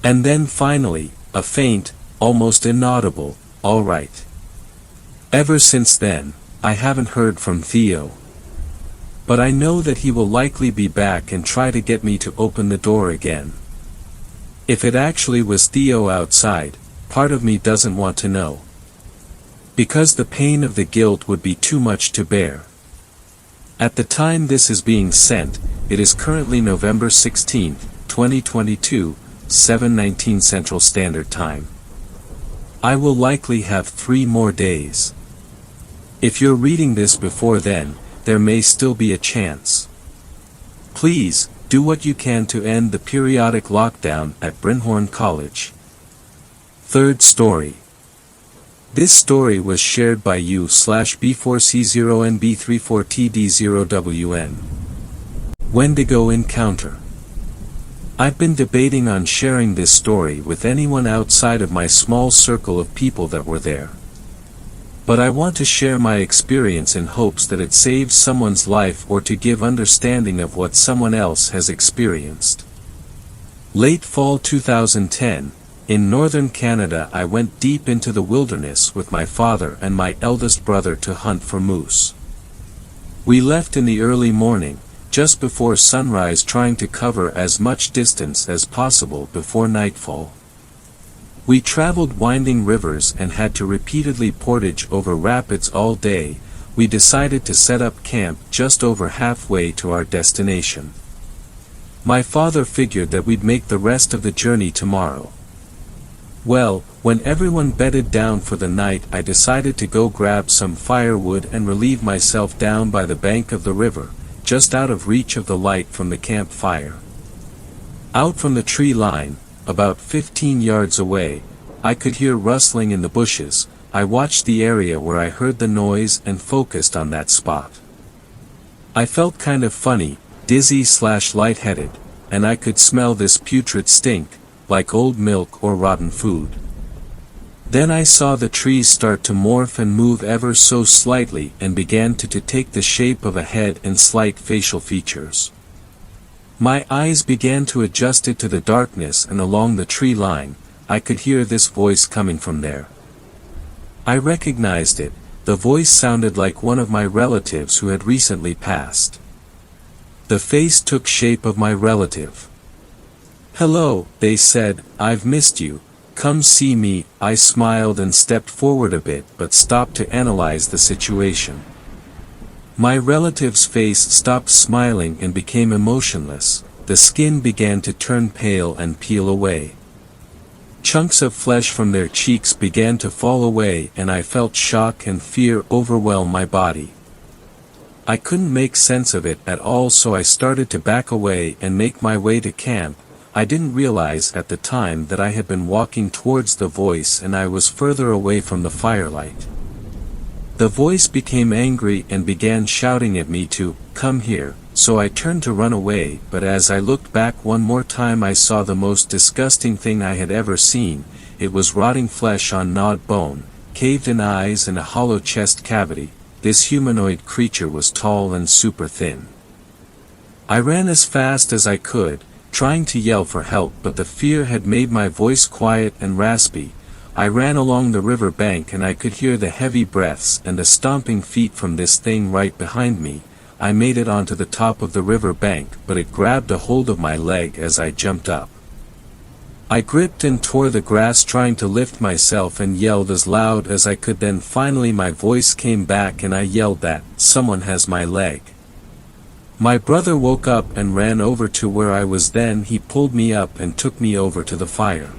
And then finally, a faint, almost inaudible, all right. Ever since then, I haven't heard from Theo. But I know that he will likely be back and try to get me to open the door again. If it actually was Theo outside, part of me doesn't want to know. Because the pain of the guilt would be too much to bear. At the time this is being sent, it is currently November 16, 2022, 7:19 Central Standard Time. I will likely have 3 more days. If you're reading this before then, there may still be a chance. Please, do what you can to end the periodic lockdown at Brynhorn College. Third story. This story was shared by u/B4C0NB34TD0WN. Wendigo Encounter. I've been debating on sharing this story with anyone outside of my small circle of people that were there. But I want to share my experience in hopes that it saves someone's life or to give understanding of what someone else has experienced. Late fall 2010, in northern Canada, I went deep into the wilderness with my father and my eldest brother to hunt for moose. We left in the early morning, just before sunrise, trying to cover as much distance as possible before nightfall. We traveled winding rivers and had to repeatedly portage over rapids all day. We decided to set up camp just over halfway to our destination. My father figured that we'd make the rest of the journey tomorrow. Well, when everyone bedded down for the night, I decided to go grab some firewood and relieve myself down by the bank of the river, just out of reach of the light from the campfire. Out from the tree line, about 15 yards away, I could hear rustling in the bushes. I watched the area where I heard the noise and focused on that spot. I felt kind of funny, dizzy/lightheaded, and I could smell this putrid stink, like old milk or rotten food. Then I saw the trees start to morph and move ever so slightly and began to take the shape of a head and slight facial features. My eyes began to adjust it to the darkness, and along the tree line, I could hear this voice coming from there. I recognized it. The voice sounded like one of my relatives who had recently passed. The face took shape of my relative. "Hello," they said, "I've missed you. Come see me." I smiled and stepped forward a bit but stopped to analyze the situation. My relative's face stopped smiling and became emotionless. The skin began to turn pale and peel away. Chunks of flesh from their cheeks began to fall away, and I felt shock and fear overwhelm my body. I couldn't make sense of it at all, so I started to back away and make my way to camp. I didn't realize at the time that I had been walking towards the voice and I was further away from the firelight. The voice became angry and began shouting at me to come here, so I turned to run away, but as I looked back one more time I saw the most disgusting thing I had ever seen. It was rotting flesh on gnawed bone, caved-in eyes and a hollow chest cavity. This humanoid creature was tall and super thin. I ran as fast as I could, trying to yell for help, but the fear had made my voice quiet and raspy. I ran along the river bank and I could hear the heavy breaths and the stomping feet from this thing right behind me. I made it onto the top of the river bank, but it grabbed a hold of my leg as I jumped up. I gripped and tore the grass trying to lift myself and yelled as loud as I could. Then finally my voice came back and I yelled that, "Someone has my leg." My brother woke up and ran over to where I was. Then he pulled me up and took me over to the fire.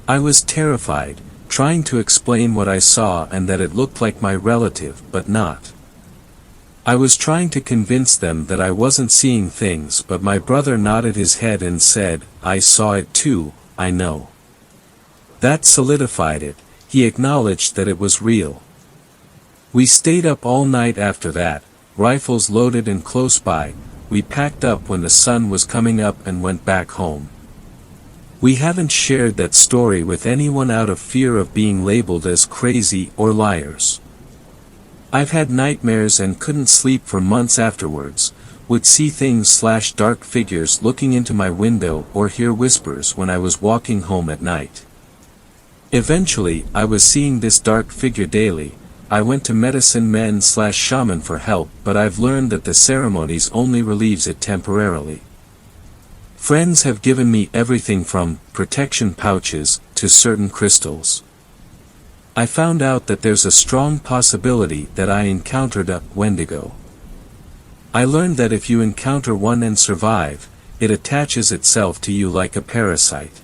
I was terrified, trying to explain what I saw and that it looked like my relative, but not. I was trying to convince them that I wasn't seeing things, but my brother nodded his head and said, "I saw it too, I know." That solidified it. He acknowledged that it was real. We stayed up all night after that, rifles loaded and close by. We packed up when the sun was coming up and went back home. We haven't shared that story with anyone out of fear of being labeled as crazy or liars. I've had nightmares and couldn't sleep for months afterwards, would see things/dark figures looking into my window or hear whispers when I was walking home at night. Eventually, I was seeing this dark figure daily. I went to medicine men/shaman for help, but I've learned that the ceremonies only relieves it temporarily. Friends have given me everything from protection pouches to certain crystals. I found out that there's a strong possibility that I encountered a Wendigo. I learned that if you encounter one and survive, it attaches itself to you like a parasite.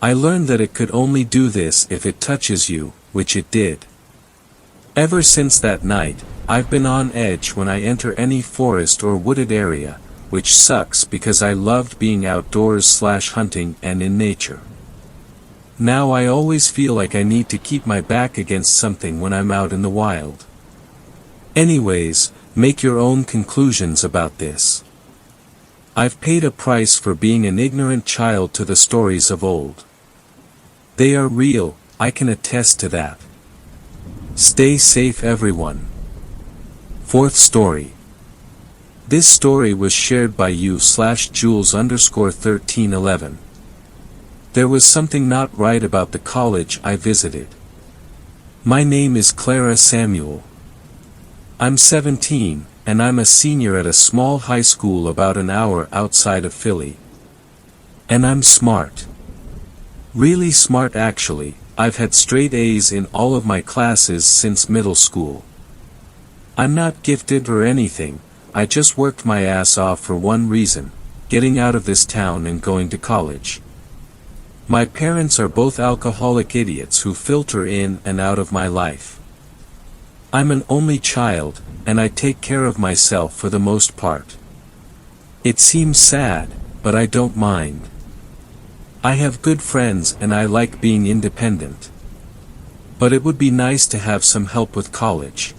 I learned that it could only do this if it touches you, which it did. Ever since that night, I've been on edge when I enter any forest or wooded area, which sucks because I loved being outdoors/hunting and in nature. Now I always feel like I need to keep my back against something when I'm out in the wild. Anyways, make your own conclusions about this. I've paid a price for being an ignorant child to the stories of old. They are real, I can attest to that. Stay safe everyone. Fourth story. This story was shared by you/Jules_1311. There was something not right about the college I visited. My name is Clara Samuel. I'm 17, and I'm a senior at a small high school about an hour outside of Philly. And I'm smart. Really smart actually. I've had straight A's in all of my classes since middle school. I'm not gifted or anything, I just worked my ass off for one reason: getting out of this town and going to college. My parents are both alcoholic idiots who filter in and out of my life. I'm an only child, and I take care of myself for the most part. It seems sad, but I don't mind. I have good friends and I like being independent. But it would be nice to have some help with college.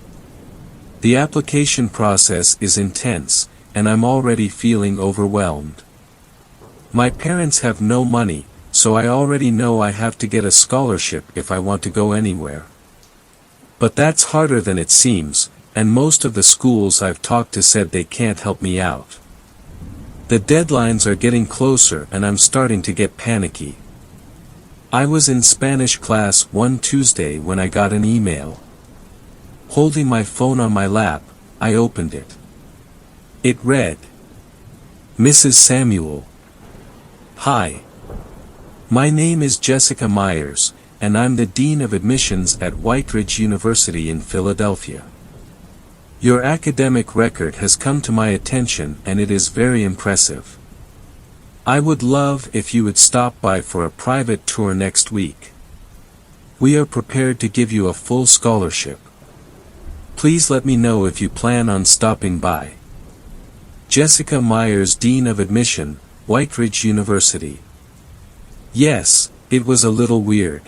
The application process is intense, and I'm already feeling overwhelmed. My parents have no money, so I already know I have to get a scholarship if I want to go anywhere. But that's harder than it seems, and most of the schools I've talked to said they can't help me out. The deadlines are getting closer and I'm starting to get panicky. I was in Spanish class one Tuesday when I got an email. Holding my phone on my lap, I opened it. It read, "Mrs. Samuel. Hi. My name is Jessica Myers, and I'm the Dean of Admissions at White Ridge University in Philadelphia. Your academic record has come to my attention and it is very impressive. I would love if you would stop by for a private tour next week. We are prepared to give you a full scholarship. Please let me know if you plan on stopping by. Jessica Myers, Dean of Admission, White Ridge University." Yes, it was a little weird.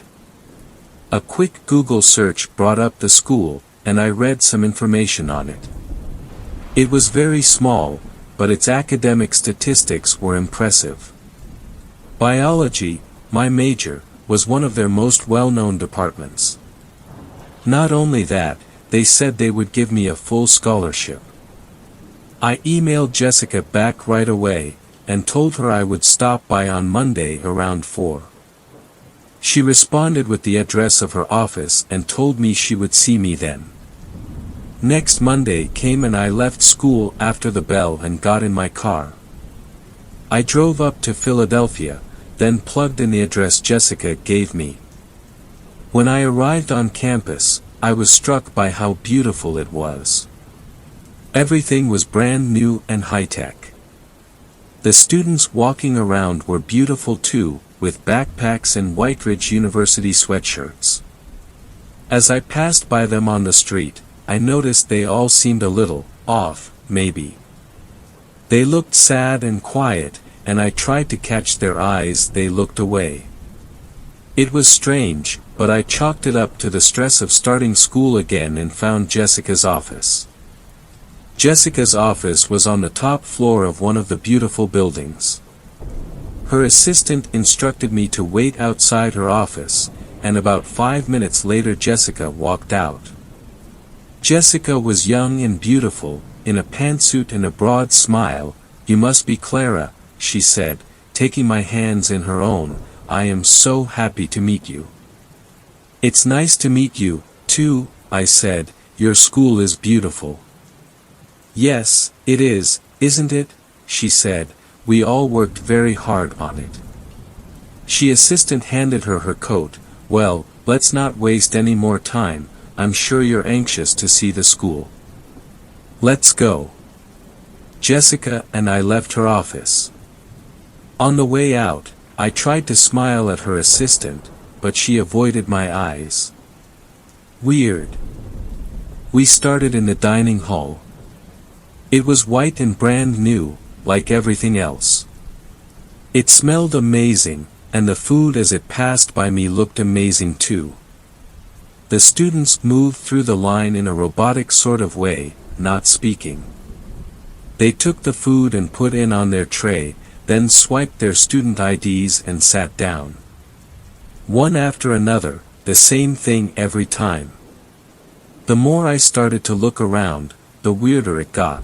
A quick Google search brought up the school, and I read some information on it. It was very small, but its academic statistics were impressive. Biology, my major, was one of their most well-known departments. Not only that, they said they would give me a full scholarship. I emailed Jessica back right away, and told her I would stop by on Monday around 4. She responded with the address of her office and told me she would see me then. Next Monday came and I left school after the bell and got in my car. I drove up to Philadelphia, then plugged in the address Jessica gave me. When I arrived on campus, I was struck by how beautiful it was. Everything was brand new and high-tech. The students walking around were beautiful too, with backpacks and White Ridge University sweatshirts. As I passed by them on the street, I noticed they all seemed a little off, maybe. They looked sad and quiet, and I tried to catch their eyes. They looked away. It was strange, but I chalked it up to the stress of starting school again and found Jessica's office. Jessica's office was on the top floor of one of the beautiful buildings. Her assistant instructed me to wait outside her office, and about 5 minutes later Jessica walked out. Jessica was young and beautiful, in a pantsuit and a broad smile. "You must be Clara," she said, taking my hands in her own. "I am so happy to meet you." "It's nice to meet you, too," I said. "Your school is beautiful." "Yes, it is, isn't it?" she said. "We all worked very hard on it." She assistant handed her her coat. "Well, let's not waste any more time. I'm sure you're anxious to see the school. Let's go." Jessica and I left her office. On the way out, I tried to smile at her assistant, but she avoided my eyes. Weird. We started in the dining hall. It was white and brand new, like everything else. It smelled amazing, and the food as it passed by me looked amazing too. The students moved through the line in a robotic sort of way, not speaking. They took the food and put it on their tray, then swiped their student IDs and sat down. One after another, the same thing every time. The more I started to look around, the weirder it got.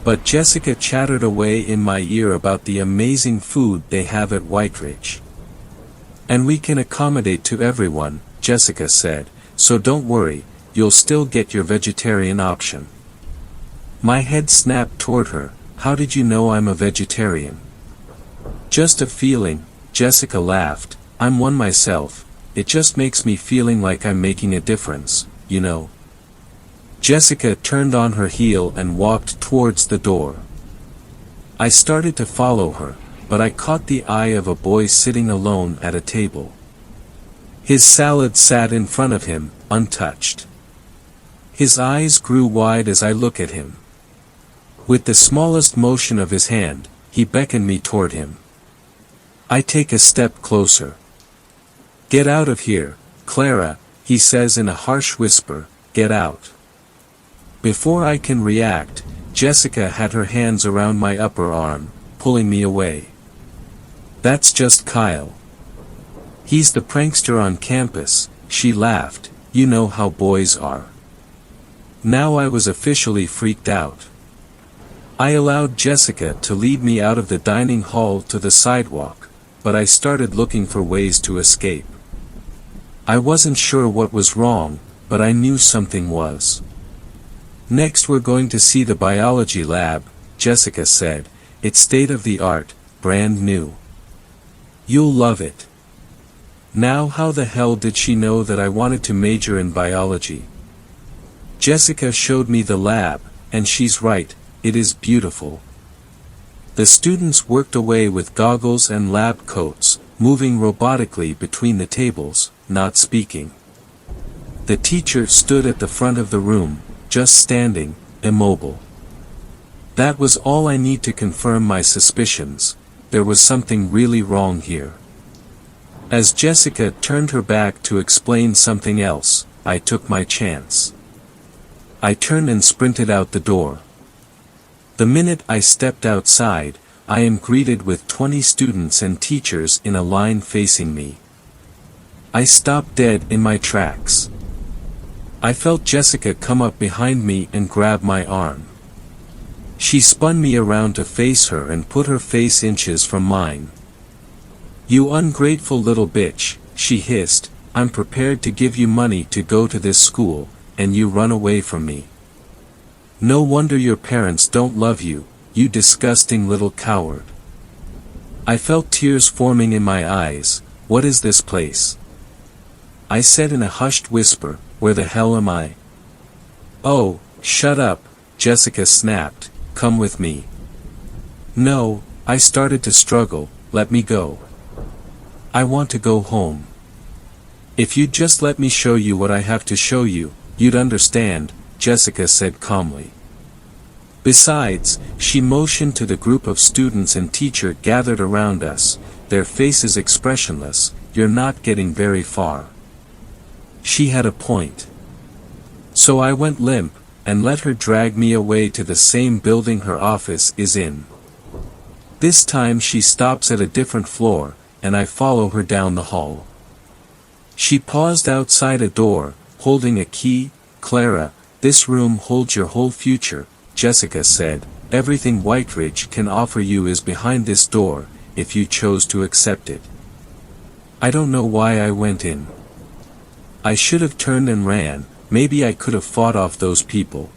But Jessica chattered away in my ear about the amazing food they have at White Ridge. "And we can accommodate to everyone," Jessica said, "so don't worry, you'll still get your vegetarian option." My head snapped toward her. "How did you know I'm a vegetarian?" "Just a feeling," Jessica laughed. "I'm one myself. It just makes me feeling like I'm making a difference, you know." Jessica turned on her heel and walked towards the door. I started to follow her, but I caught the eye of a boy sitting alone at a table. His salad sat in front of him, untouched. His eyes grew wide as I looked at him. With the smallest motion of his hand, he beckoned me toward him. I take a step closer. "Get out of here, Clara," he says in a harsh whisper. "Get out." Before I can react, Jessica had her hands around my upper arm, pulling me away. "That's just Kyle. He's the prankster on campus," she laughed. "You know how boys are." Now I was officially freaked out. I allowed Jessica to lead me out of the dining hall to the sidewalk, but I started looking for ways to escape. I wasn't sure what was wrong, but I knew something was. "Next we're going to see the biology lab," Jessica said. "It's state-of-the-art, brand new. You'll love it." Now how the hell did she know that I wanted to major in biology? Jessica showed me the lab, and she's right, it is beautiful. The students worked away with goggles and lab coats, moving robotically between the tables, not speaking. The teacher stood at the front of the room, just standing, immobile. That was all I need to confirm my suspicions. There was something really wrong here. As Jessica turned her back to explain something else, I took my chance. I turned and sprinted out the door. The minute I stepped outside, I am greeted with 20 students and teachers in a line facing me. I stopped dead in my tracks. I felt Jessica come up behind me and grab my arm. She spun me around to face her and put her face inches from mine. "You ungrateful little bitch," she hissed, "I'm prepared to give you money to go to this school, and you run away from me. No wonder your parents don't love you, you disgusting little coward." I felt tears forming in my eyes. "What is this place?" I said in a hushed whisper, "Where the hell am I?" "Oh, shut up," Jessica snapped, "come with me." "No," I started to struggle, "let me go. I want to go home." "If you'd just let me show you what I have to show you, you'd understand," Jessica said calmly. Besides, she motioned to the group of students and teacher gathered around us, their faces expressionless. "You're not getting very far." She had a point. So I went limp, and let her drag me away to the same building her office is in. This time she stops at a different floor, and I follow her down the hall. She paused outside a door, holding a key. "Clara, this room holds your whole future," Jessica said. "Everything Whiteridge can offer you is behind this door, if you chose to accept it." I don't know why I went in. I should have turned and ran. Maybe I could have fought off those people.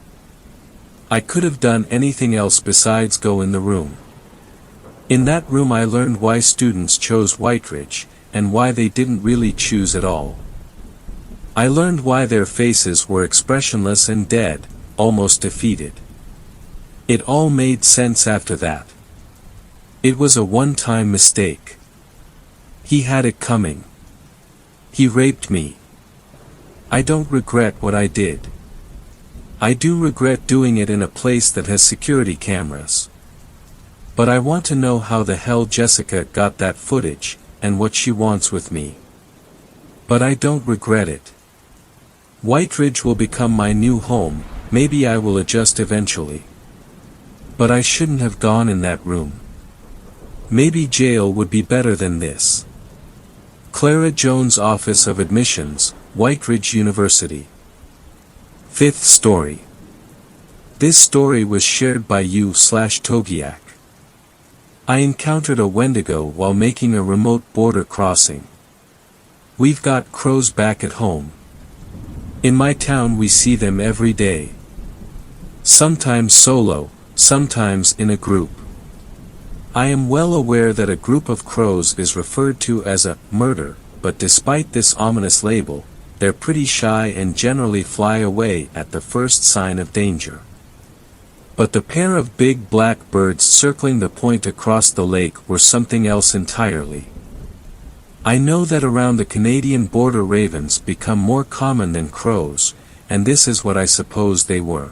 I could have done anything else besides go in the room. In that room I learned why students chose Whiteridge, and why they didn't really choose at all. I learned why their faces were expressionless and dead, almost defeated. It all made sense after that. It was a one-time mistake. He had it coming. He raped me. I don't regret what I did. I do regret doing it in a place that has security cameras. But I want to know how the hell Jessica got that footage, and what she wants with me. But I don't regret it. Whiteridge will become my new home, maybe I will adjust eventually. But I shouldn't have gone in that room. Maybe jail would be better than this. Clara Jones, Office of Admissions, Whiteridge University. Fifth story. This story was shared by you/Togiak. I encountered a Wendigo while making a remote border crossing. We've got crows back at home. In my town we see them every day. Sometimes solo, sometimes in a group. I am well aware that a group of crows is referred to as a murder, but despite this ominous label, they're pretty shy and generally fly away at the first sign of danger. But the pair of big black birds circling the point across the lake were something else entirely. I know that around the Canadian border ravens become more common than crows, and this is what I suppose they were.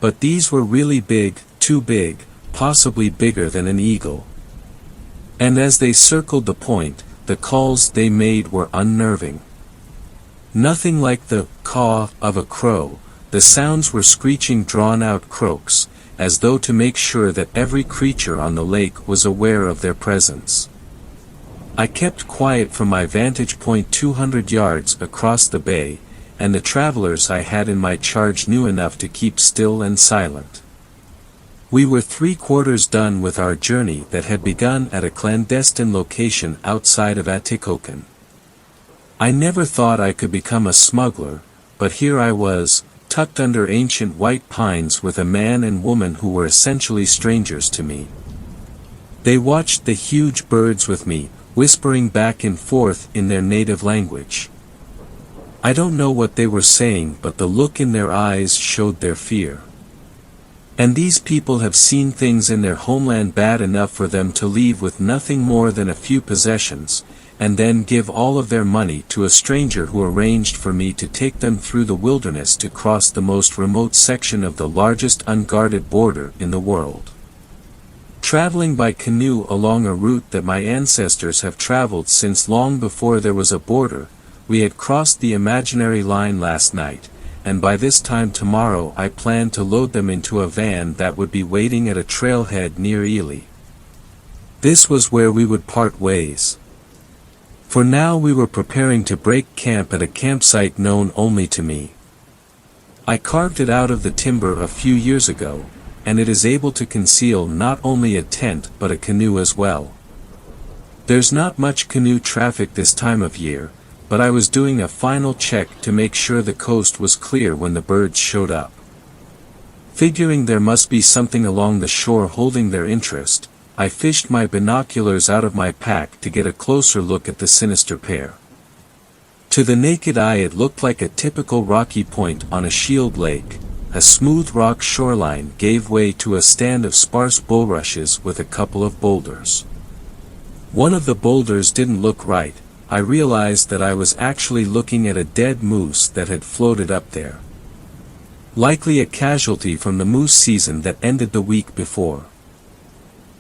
But these were really big, too big, possibly bigger than an eagle. And as they circled the point, the calls they made were unnerving. Nothing like the caw of a crow, the sounds were screeching drawn-out croaks, as though to make sure that every creature on the lake was aware of their presence. I kept quiet from my vantage point 200 yards across the bay, and the travelers I had in my charge knew enough to keep still and silent. We were 3/4 done with our journey that had begun at a clandestine location outside of Atikokan. I never thought I could become a smuggler, but here I was, tucked under ancient white pines with a man and woman who were essentially strangers to me. They watched the huge birds with me, whispering back and forth in their native language. I don't know what they were saying, but the look in their eyes showed their fear. And these people have seen things in their homeland bad enough for them to leave with nothing more than a few possessions, and then give all of their money to a stranger who arranged for me to take them through the wilderness to cross the most remote section of the largest unguarded border in the world. Traveling by canoe along a route that my ancestors have traveled since long before there was a border, we had crossed the imaginary line last night, and by this time tomorrow I planned to load them into a van that would be waiting at a trailhead near Ely. This was where we would part ways. For now we were preparing to break camp at a campsite known only to me. I carved it out of the timber a few years ago, and it is able to conceal not only a tent but a canoe as well. There's not much canoe traffic this time of year, but I was doing a final check to make sure the coast was clear when the birds showed up. Figuring there must be something along the shore holding their interest, I fished my binoculars out of my pack to get a closer look at the sinister pair. To the naked eye it looked like a typical rocky point on a shield lake. A smooth rock shoreline gave way to a stand of sparse bulrushes with a couple of boulders. One of the boulders didn't look right. I realized that I was actually looking at a dead moose that had floated up there. Likely a casualty from the moose season that ended the week before.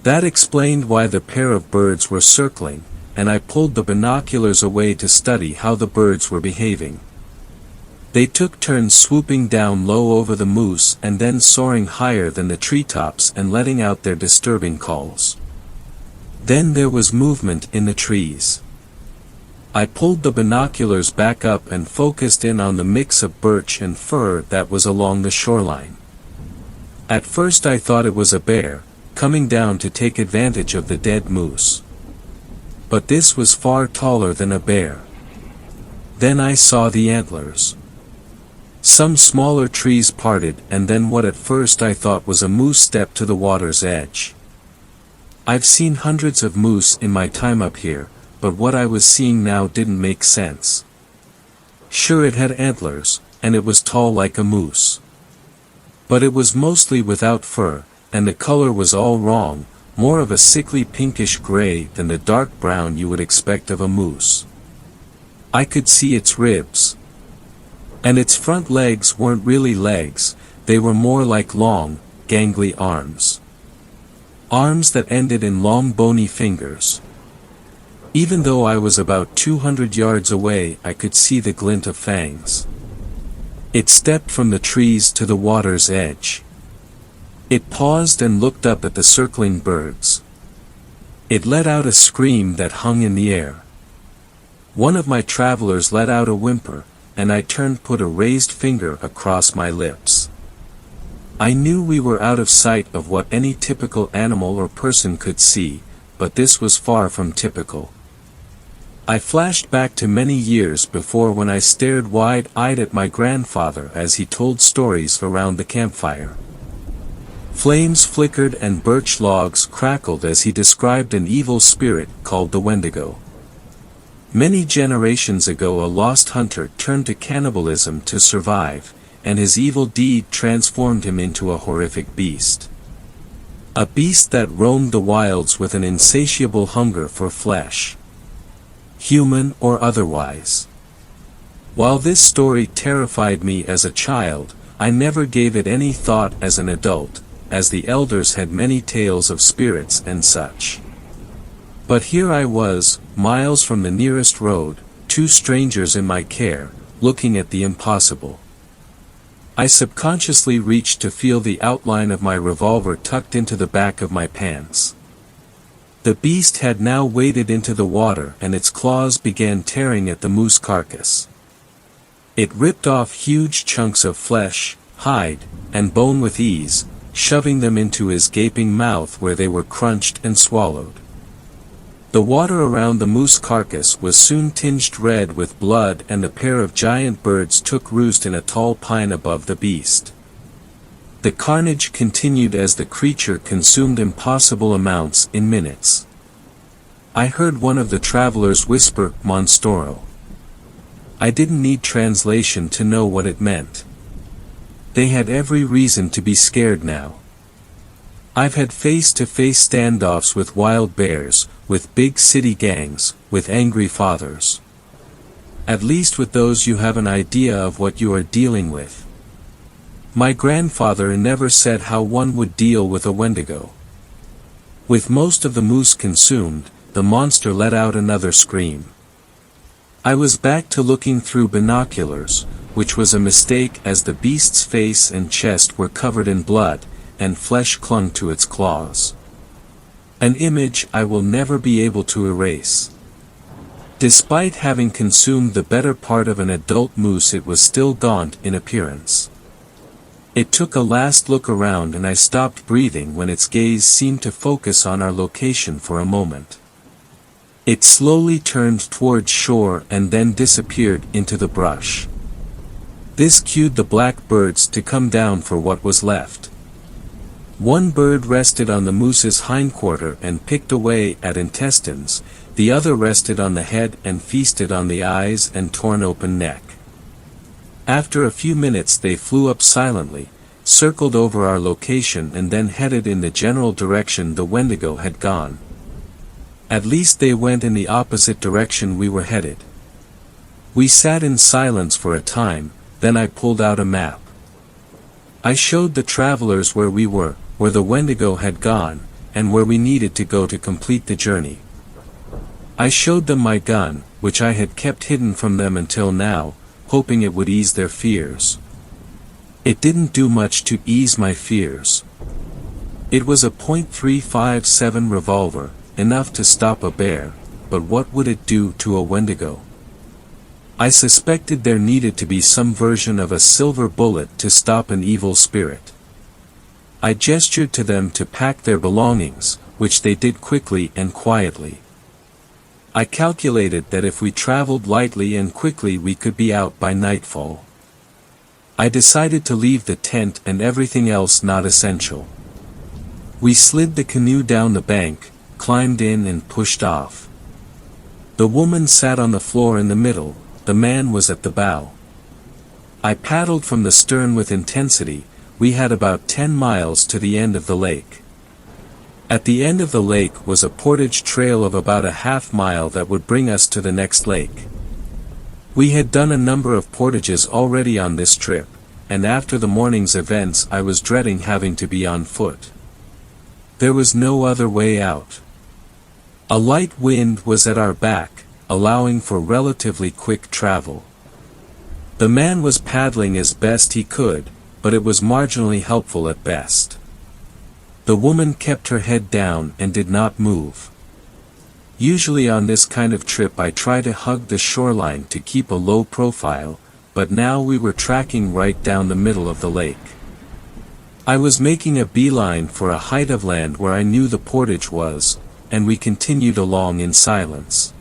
That explained why the pair of birds were circling, and I pulled the binoculars away to study how the birds were behaving. They took turns swooping down low over the moose and then soaring higher than the treetops and letting out their disturbing calls. Then there was movement in the trees. I pulled the binoculars back up and focused in on the mix of birch and fir that was along the shoreline. At first I thought it was a bear, coming down to take advantage of the dead moose. But this was far taller than a bear. Then I saw the antlers. Some smaller trees parted and then what at first I thought was a moose stepped to the water's edge. I've seen hundreds of moose in my time up here, but what I was seeing now didn't make sense. Sure, it had antlers, and it was tall like a moose. But it was mostly without fur, and the color was all wrong, more of a sickly pinkish gray than the dark brown you would expect of a moose. I could see its ribs. And its front legs weren't really legs, they were more like long, gangly arms. Arms that ended in long bony fingers. Even though I was about 200 yards away, I could see the glint of fangs. It stepped from the trees to the water's edge. It paused and looked up at the circling birds. It let out a scream that hung in the air. One of my travelers let out a whimper, and I turned, put a raised finger across my lips. I knew we were out of sight of what any typical animal or person could see, but this was far from typical. I flashed back to many years before when I stared wide-eyed at my grandfather as he told stories around the campfire. Flames flickered and birch logs crackled as he described an evil spirit called the Wendigo. Many generations ago a lost hunter turned to cannibalism to survive, and his evil deed transformed him into a horrific beast. A beast that roamed the wilds with an insatiable hunger for flesh. Human or otherwise. While this story terrified me as a child, I never gave it any thought as an adult, as the elders had many tales of spirits and such. But here I was, miles from the nearest road, two strangers in my care, looking at the impossible. I subconsciously reached to feel the outline of my revolver tucked into the back of my pants. The beast had now waded into the water and its claws began tearing at the moose carcass. It ripped off huge chunks of flesh, hide, and bone with ease, shoving them into his gaping mouth where they were crunched and swallowed. The water around the moose carcass was soon tinged red with blood and a pair of giant birds took roost in a tall pine above the beast. The carnage continued as the creature consumed impossible amounts in minutes. I heard one of the travelers whisper, "Monstro." I didn't need translation to know what it meant. They had every reason to be scared now. I've had face-to-face standoffs with wild bears, with big city gangs, with angry fathers. At least with those you have an idea of what you are dealing with. My grandfather never said how one would deal with a Wendigo. With most of the moose consumed, the monster let out another scream. I was back to looking through binoculars, which was a mistake as the beast's face and chest were covered in blood, and flesh clung to its claws. An image I will never be able to erase. Despite having consumed the better part of an adult moose, it was still gaunt in appearance. It took a last look around and I stopped breathing when its gaze seemed to focus on our location for a moment. It slowly turned towards shore and then disappeared into the brush. This cued the black birds to come down for what was left. One bird rested on the moose's hindquarter and picked away at intestines, the other rested on the head and feasted on the eyes and torn open neck. After a few minutes they flew up silently, circled over our location and then headed in the general direction the Wendigo had gone. At least they went in the opposite direction we were headed. We sat in silence for a time, then I pulled out a map. I showed the travelers where we were, where the Wendigo had gone, and where we needed to go to complete the journey. I showed them my gun, which I had kept hidden from them until now, hoping it would ease their fears. It didn't do much to ease my fears. It was a .357 revolver, enough to stop a bear, but what would it do to a Wendigo? I suspected there needed to be some version of a silver bullet to stop an evil spirit. I gestured to them to pack their belongings, which they did quickly and quietly. I calculated that if we traveled lightly and quickly we could be out by nightfall. I decided to leave the tent and everything else not essential. We slid the canoe down the bank, climbed in and pushed off. The woman sat on the floor in the middle, the man was at the bow. I paddled from the stern with intensity. We had about 10 miles to the end of the lake. At the end of the lake was a portage trail of about a half-mile that would bring us to the next lake. We had done a number of portages already on this trip, and after the morning's events I was dreading having to be on foot. There was no other way out. A light wind was at our back, allowing for relatively quick travel. The man was paddling as best he could, but it was marginally helpful at best. The woman kept her head down and did not move. Usually on this kind of trip I try to hug the shoreline to keep a low profile, but now we were tracking right down the middle of the lake. I was making a beeline for a height of land where I knew the portage was, and we continued along in silence.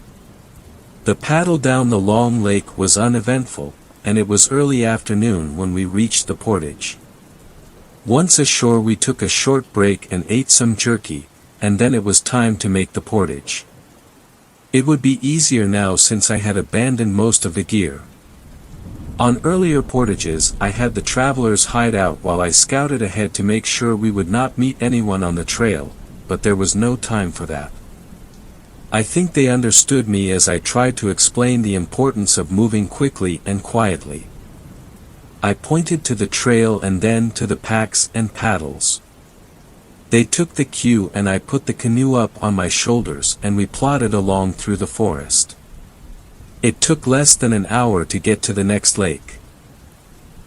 The paddle down the long lake was uneventful, and it was early afternoon when we reached the portage. Once ashore we took a short break and ate some jerky, and then it was time to make the portage. It would be easier now since I had abandoned most of the gear. On earlier portages I had the travelers hide out while I scouted ahead to make sure we would not meet anyone on the trail, but there was no time for that. I think they understood me as I tried to explain the importance of moving quickly and quietly. I pointed to the trail and then to the packs and paddles. They took the cue and I put the canoe up on my shoulders and we plodded along through the forest. It took less than an hour to get to the next lake.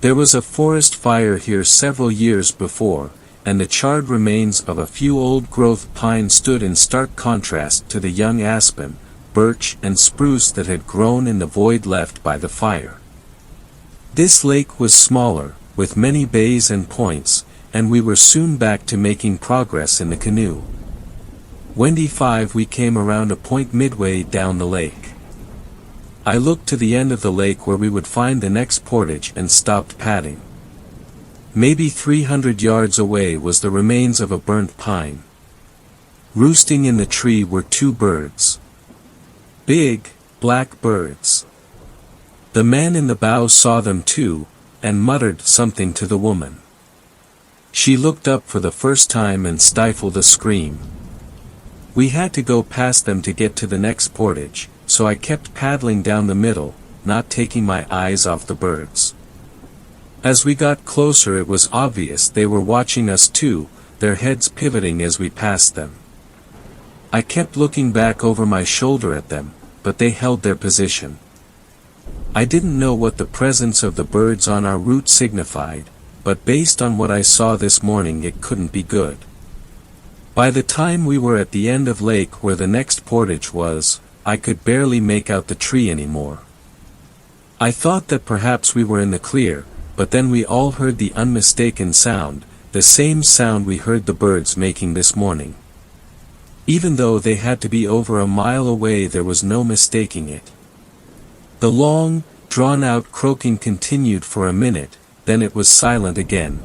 There was a forest fire here several years before, and the charred remains of a few old-growth pines stood in stark contrast to the young aspen, birch and spruce that had grown in the void left by the fire. This lake was smaller, with many bays and points, and we were soon back to making progress in the canoe. Wendy 5 we came around a point midway down the lake. I looked to the end of the lake where we would find the next portage and stopped padding. Maybe 300 yards away was the remains of a burnt pine. Roosting in the tree were two birds. Big, black birds. The man in the bow saw them too, and muttered something to the woman. She looked up for the first time and stifled a scream. We had to go past them to get to the next portage, so I kept paddling down the middle, not taking my eyes off the birds. As we got closer it was obvious they were watching us too, their heads pivoting as we passed them. I kept looking back over my shoulder at them, but they held their position. I didn't know what the presence of the birds on our route signified, but based on what I saw this morning it couldn't be good. By the time we were at the end of lake where the next portage was, I could barely make out the tree anymore. I thought that perhaps we were in the clear, but then we all heard the unmistakable sound, the same sound we heard the birds making this morning. Even though they had to be over a mile away, there was no mistaking it. The long, drawn-out croaking continued for a minute, then it was silent again.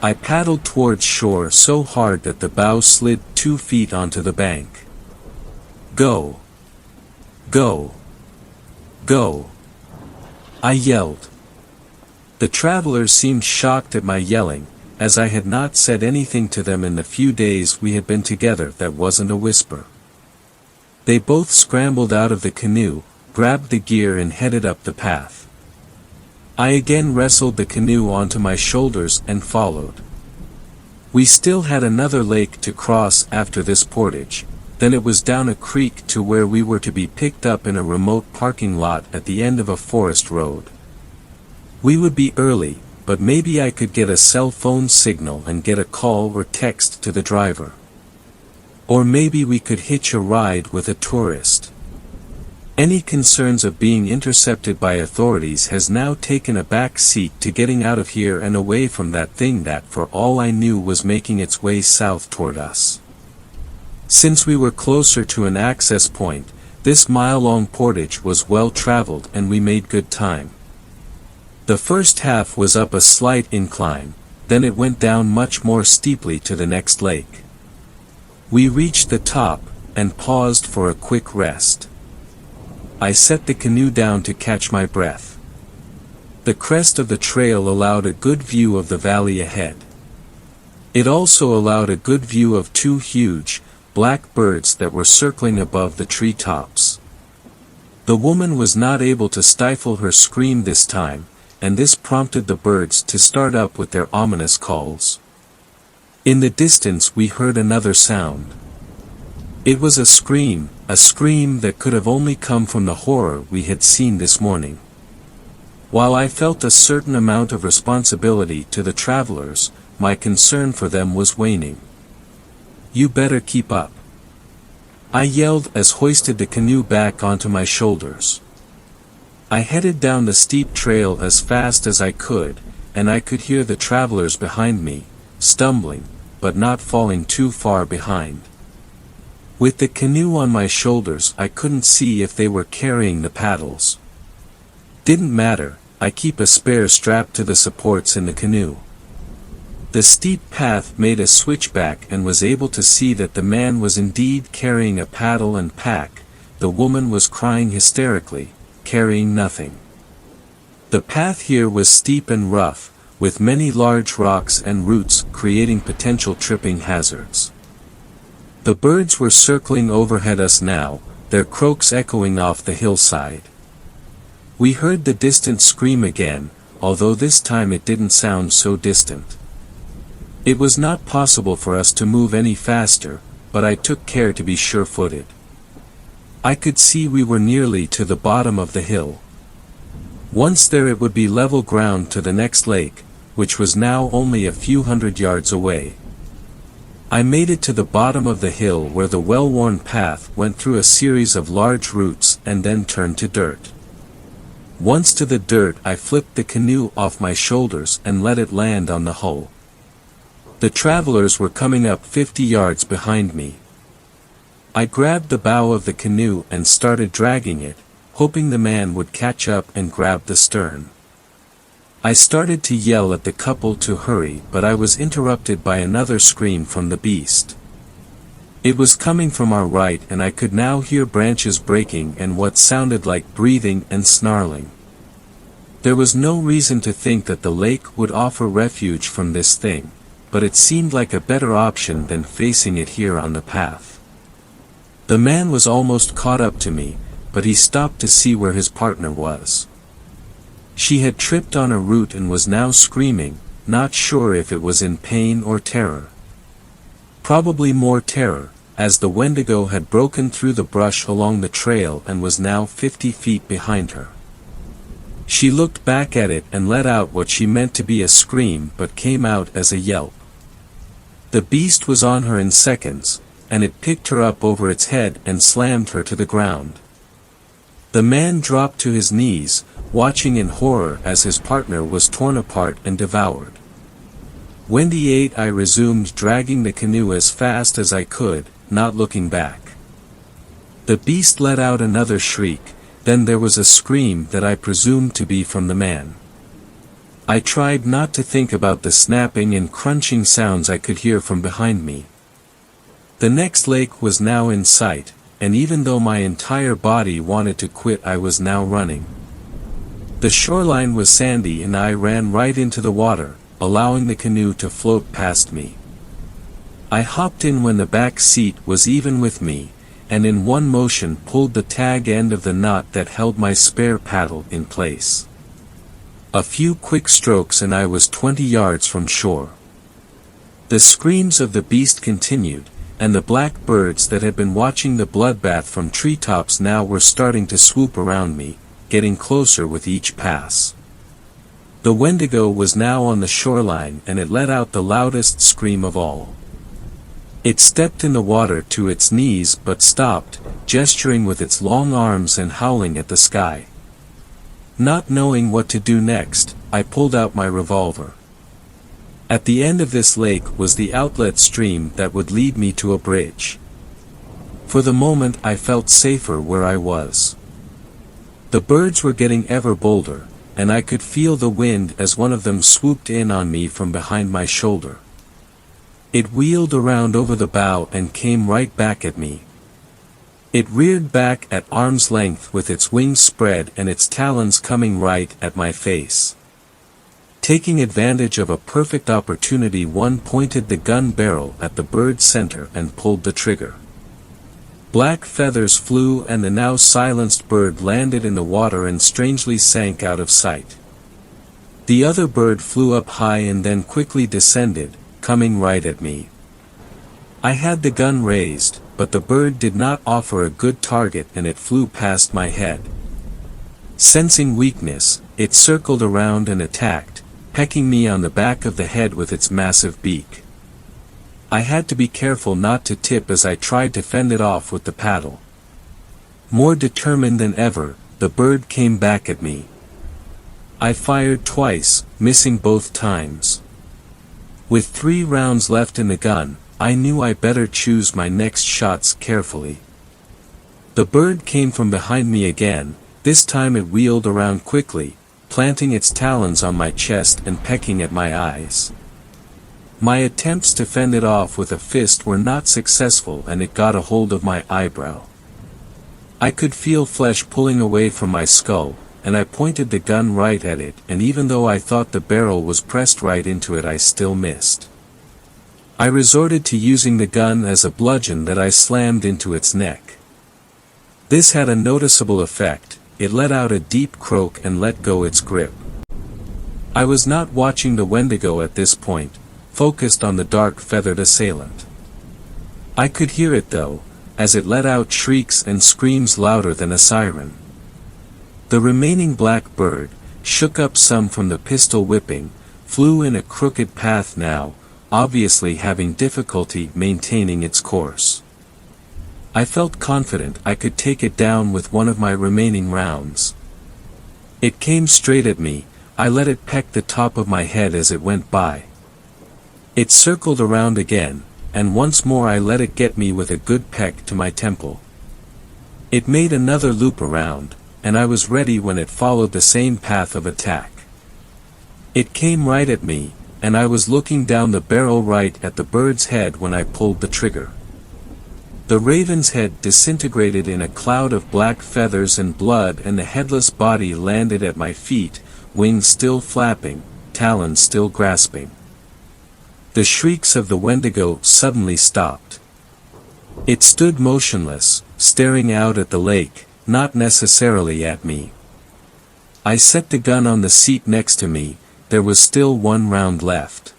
I paddled towards shore so hard that the bow slid 2 feet onto the bank. "Go! Go! Go!" I yelled. The travelers seemed shocked at my yelling, as I had not said anything to them in the few days we had been together that wasn't a whisper. They both scrambled out of the canoe, grabbed the gear and headed up the path. I again wrestled the canoe onto my shoulders and followed. We still had another lake to cross after this portage, then it was down a creek to where we were to be picked up in a remote parking lot at the end of a forest road. We would be early, but maybe I could get a cell phone signal and get a call or text to the driver. Or maybe we could hitch a ride with a tourist. Any concerns of being intercepted by authorities has now taken a back seat to getting out of here and away from that thing that for all I knew was making its way south toward us. Since we were closer to an access point, this mile-long portage was well traveled and we made good time. The first half was up a slight incline, then it went down much more steeply to the next lake. We reached the top, and paused for a quick rest. I set the canoe down to catch my breath. The crest of the trail allowed a good view of the valley ahead. It also allowed a good view of 2 huge, black birds that were circling above the tree tops. The woman was not able to stifle her scream this time, and this prompted the birds to start up with their ominous calls. In the distance we heard another sound. It was a scream that could have only come from the horror we had seen this morning. While I felt a certain amount of responsibility to the travelers, my concern for them was waning. "You better keep up," I yelled as hoisted the canoe back onto my shoulders. I headed down the steep trail as fast as I could, and I could hear the travelers behind me, stumbling, but not falling too far behind. With the canoe on my shoulders, I couldn't see if they were carrying the paddles. Didn't matter, I keep a spare strapped to the supports in the canoe. The steep path made a switchback and was able to see that the man was indeed carrying a paddle and pack. The woman was crying hysterically, carrying nothing. The path here was steep and rough, with many large rocks and roots creating potential tripping hazards. The birds were circling overhead us now, their croaks echoing off the hillside. We heard the distant scream again, although this time it didn't sound so distant. It was not possible for us to move any faster, but I took care to be sure-footed. I could see we were nearly to the bottom of the hill. Once there it would be level ground to the next lake, which was now only a few hundred yards away. I made it to the bottom of the hill where the well-worn path went through a series of large roots and then turned to dirt. Once to the dirt, I flipped the canoe off my shoulders and let it land on the hull. The travelers were coming up 50 yards behind me. I grabbed the bow of the canoe and started dragging it, hoping the man would catch up and grab the stern. I started to yell at the couple to hurry, but I was interrupted by another scream from the beast. It was coming from our right, and I could now hear branches breaking and what sounded like breathing and snarling. There was no reason to think that the lake would offer refuge from this thing, but it seemed like a better option than facing it here on the path. The man was almost caught up to me, but he stopped to see where his partner was. She had tripped on a root and was now screaming, not sure if it was in pain or terror. Probably more terror, as the Wendigo had broken through the brush along the trail and was now 50 feet behind her. She looked back at it and let out what she meant to be a scream but came out as a yelp. The beast was on her in seconds, and it picked her up over its head and slammed her to the ground. The man dropped to his knees, watching in horror as his partner was torn apart and devoured. Wendy 8 I resumed dragging the canoe as fast as I could, not looking back. The beast let out another shriek, then there was a scream that I presumed to be from the man. I tried not to think about the snapping and crunching sounds I could hear from behind me. The next lake was now in sight, and even though my entire body wanted to quit, I was now running. The shoreline was sandy and I ran right into the water, allowing the canoe to float past me. I hopped in when the back seat was even with me, and in one motion pulled the tag end of the knot that held my spare paddle in place. A few quick strokes and I was 20 yards from shore. The screams of the beast continued, and the black birds that had been watching the bloodbath from treetops now were starting to swoop around me, getting closer with each pass. The Wendigo was now on the shoreline and it let out the loudest scream of all. It stepped in the water to its knees but stopped, gesturing with its long arms and howling at the sky. Not knowing what to do next, I pulled out my revolver. At the end of this lake was the outlet stream that would lead me to a bridge. For the moment I felt safer where I was. The birds were getting ever bolder, and I could feel the wind as one of them swooped in on me from behind my shoulder. It wheeled around over the bow and came right back at me. It reared back at arm's length with its wings spread and its talons coming right at my face. Taking advantage of a perfect opportunity, one pointed the gun barrel at the bird's center and pulled the trigger. Black feathers flew and the now silenced bird landed in the water and strangely sank out of sight. The other bird flew up high and then quickly descended, coming right at me. I had the gun raised, but the bird did not offer a good target and it flew past my head. Sensing weakness, it circled around and attacked, pecking me on the back of the head with its massive beak. I had to be careful not to tip as I tried to fend it off with the paddle. More determined than ever, the bird came back at me. I fired twice, missing both times. With 3 rounds left in the gun, I knew I better choose my next shots carefully. The bird came from behind me again, this time it wheeled around quickly, planting its talons on my chest and pecking at my eyes. My attempts to fend it off with a fist were not successful and it got a hold of my eyebrow. I could feel flesh pulling away from my skull, and I pointed the gun right at it, and even though I thought the barrel was pressed right into it, I still missed. I resorted to using the gun as a bludgeon that I slammed into its neck. This had a noticeable effect. It let out a deep croak and let go its grip. I was not watching the Wendigo at this point, focused on the dark feathered assailant. I could hear it though, as it let out shrieks and screams louder than a siren. The remaining black bird, shook up some from the pistol whipping, flew in a crooked path now, obviously having difficulty maintaining its course. I felt confident I could take it down with one of my remaining rounds. It came straight at me. I let it peck the top of my head as it went by. It circled around again, and once more I let it get me with a good peck to my temple. It made another loop around, and I was ready when it followed the same path of attack. It came right at me, and I was looking down the barrel right at the bird's head when I pulled the trigger. The raven's head disintegrated in a cloud of black feathers and blood, and the headless body landed at my feet, wings still flapping, talons still grasping. The shrieks of the Wendigo suddenly stopped. It stood motionless, staring out at the lake, not necessarily at me. I set the gun on the seat next to me. There was still 1 round left.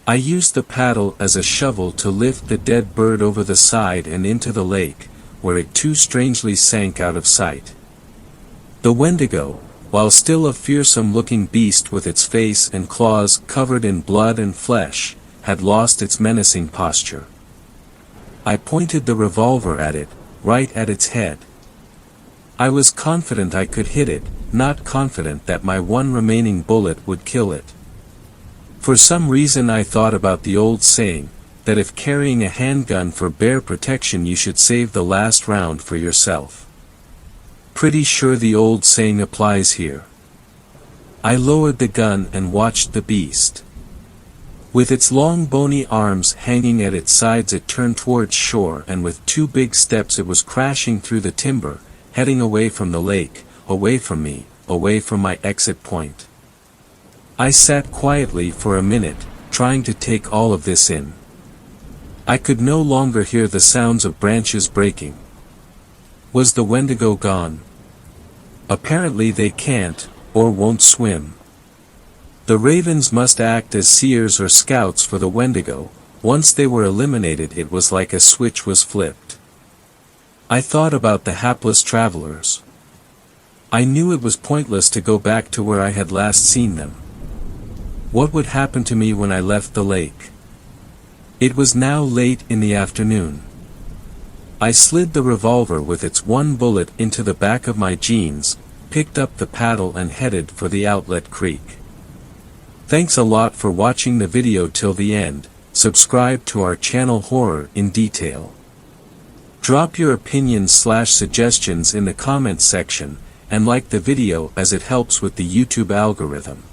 I used the paddle as a shovel to lift the dead bird over the side and into the lake, where it too strangely sank out of sight. The Wendigo, while still a fearsome-looking beast with its face and claws covered in blood and flesh, had lost its menacing posture. I pointed the revolver at it, right at its head. I was confident I could hit it, not confident that my one remaining bullet would kill it. For some reason I thought about the old saying, that if carrying a handgun for bear protection you should save the last round for yourself. Pretty sure the old saying applies here. I lowered the gun and watched the beast. With its long bony arms hanging at its sides it turned towards shore, and with 2 big steps it was crashing through the timber, heading away from the lake, away from me, away from my exit point. I sat quietly for a minute, trying to take all of this in. I could no longer hear the sounds of branches breaking. Was the Wendigo gone? Apparently they can't, or won't swim. The ravens must act as seers or scouts for the Wendigo. Once they were eliminated it was like a switch was flipped. I thought about the hapless travelers. I knew it was pointless to go back to where I had last seen them. What would happen to me when I left the lake? It was now late in the afternoon. I slid the revolver with its 1 bullet into the back of my jeans, picked up the paddle and headed for the outlet creek. Thanks a lot for watching the video till the end. Subscribe to our channel Horror in Detail. Drop your opinions/suggestions in the comments section, and like the video as it helps with the YouTube algorithm.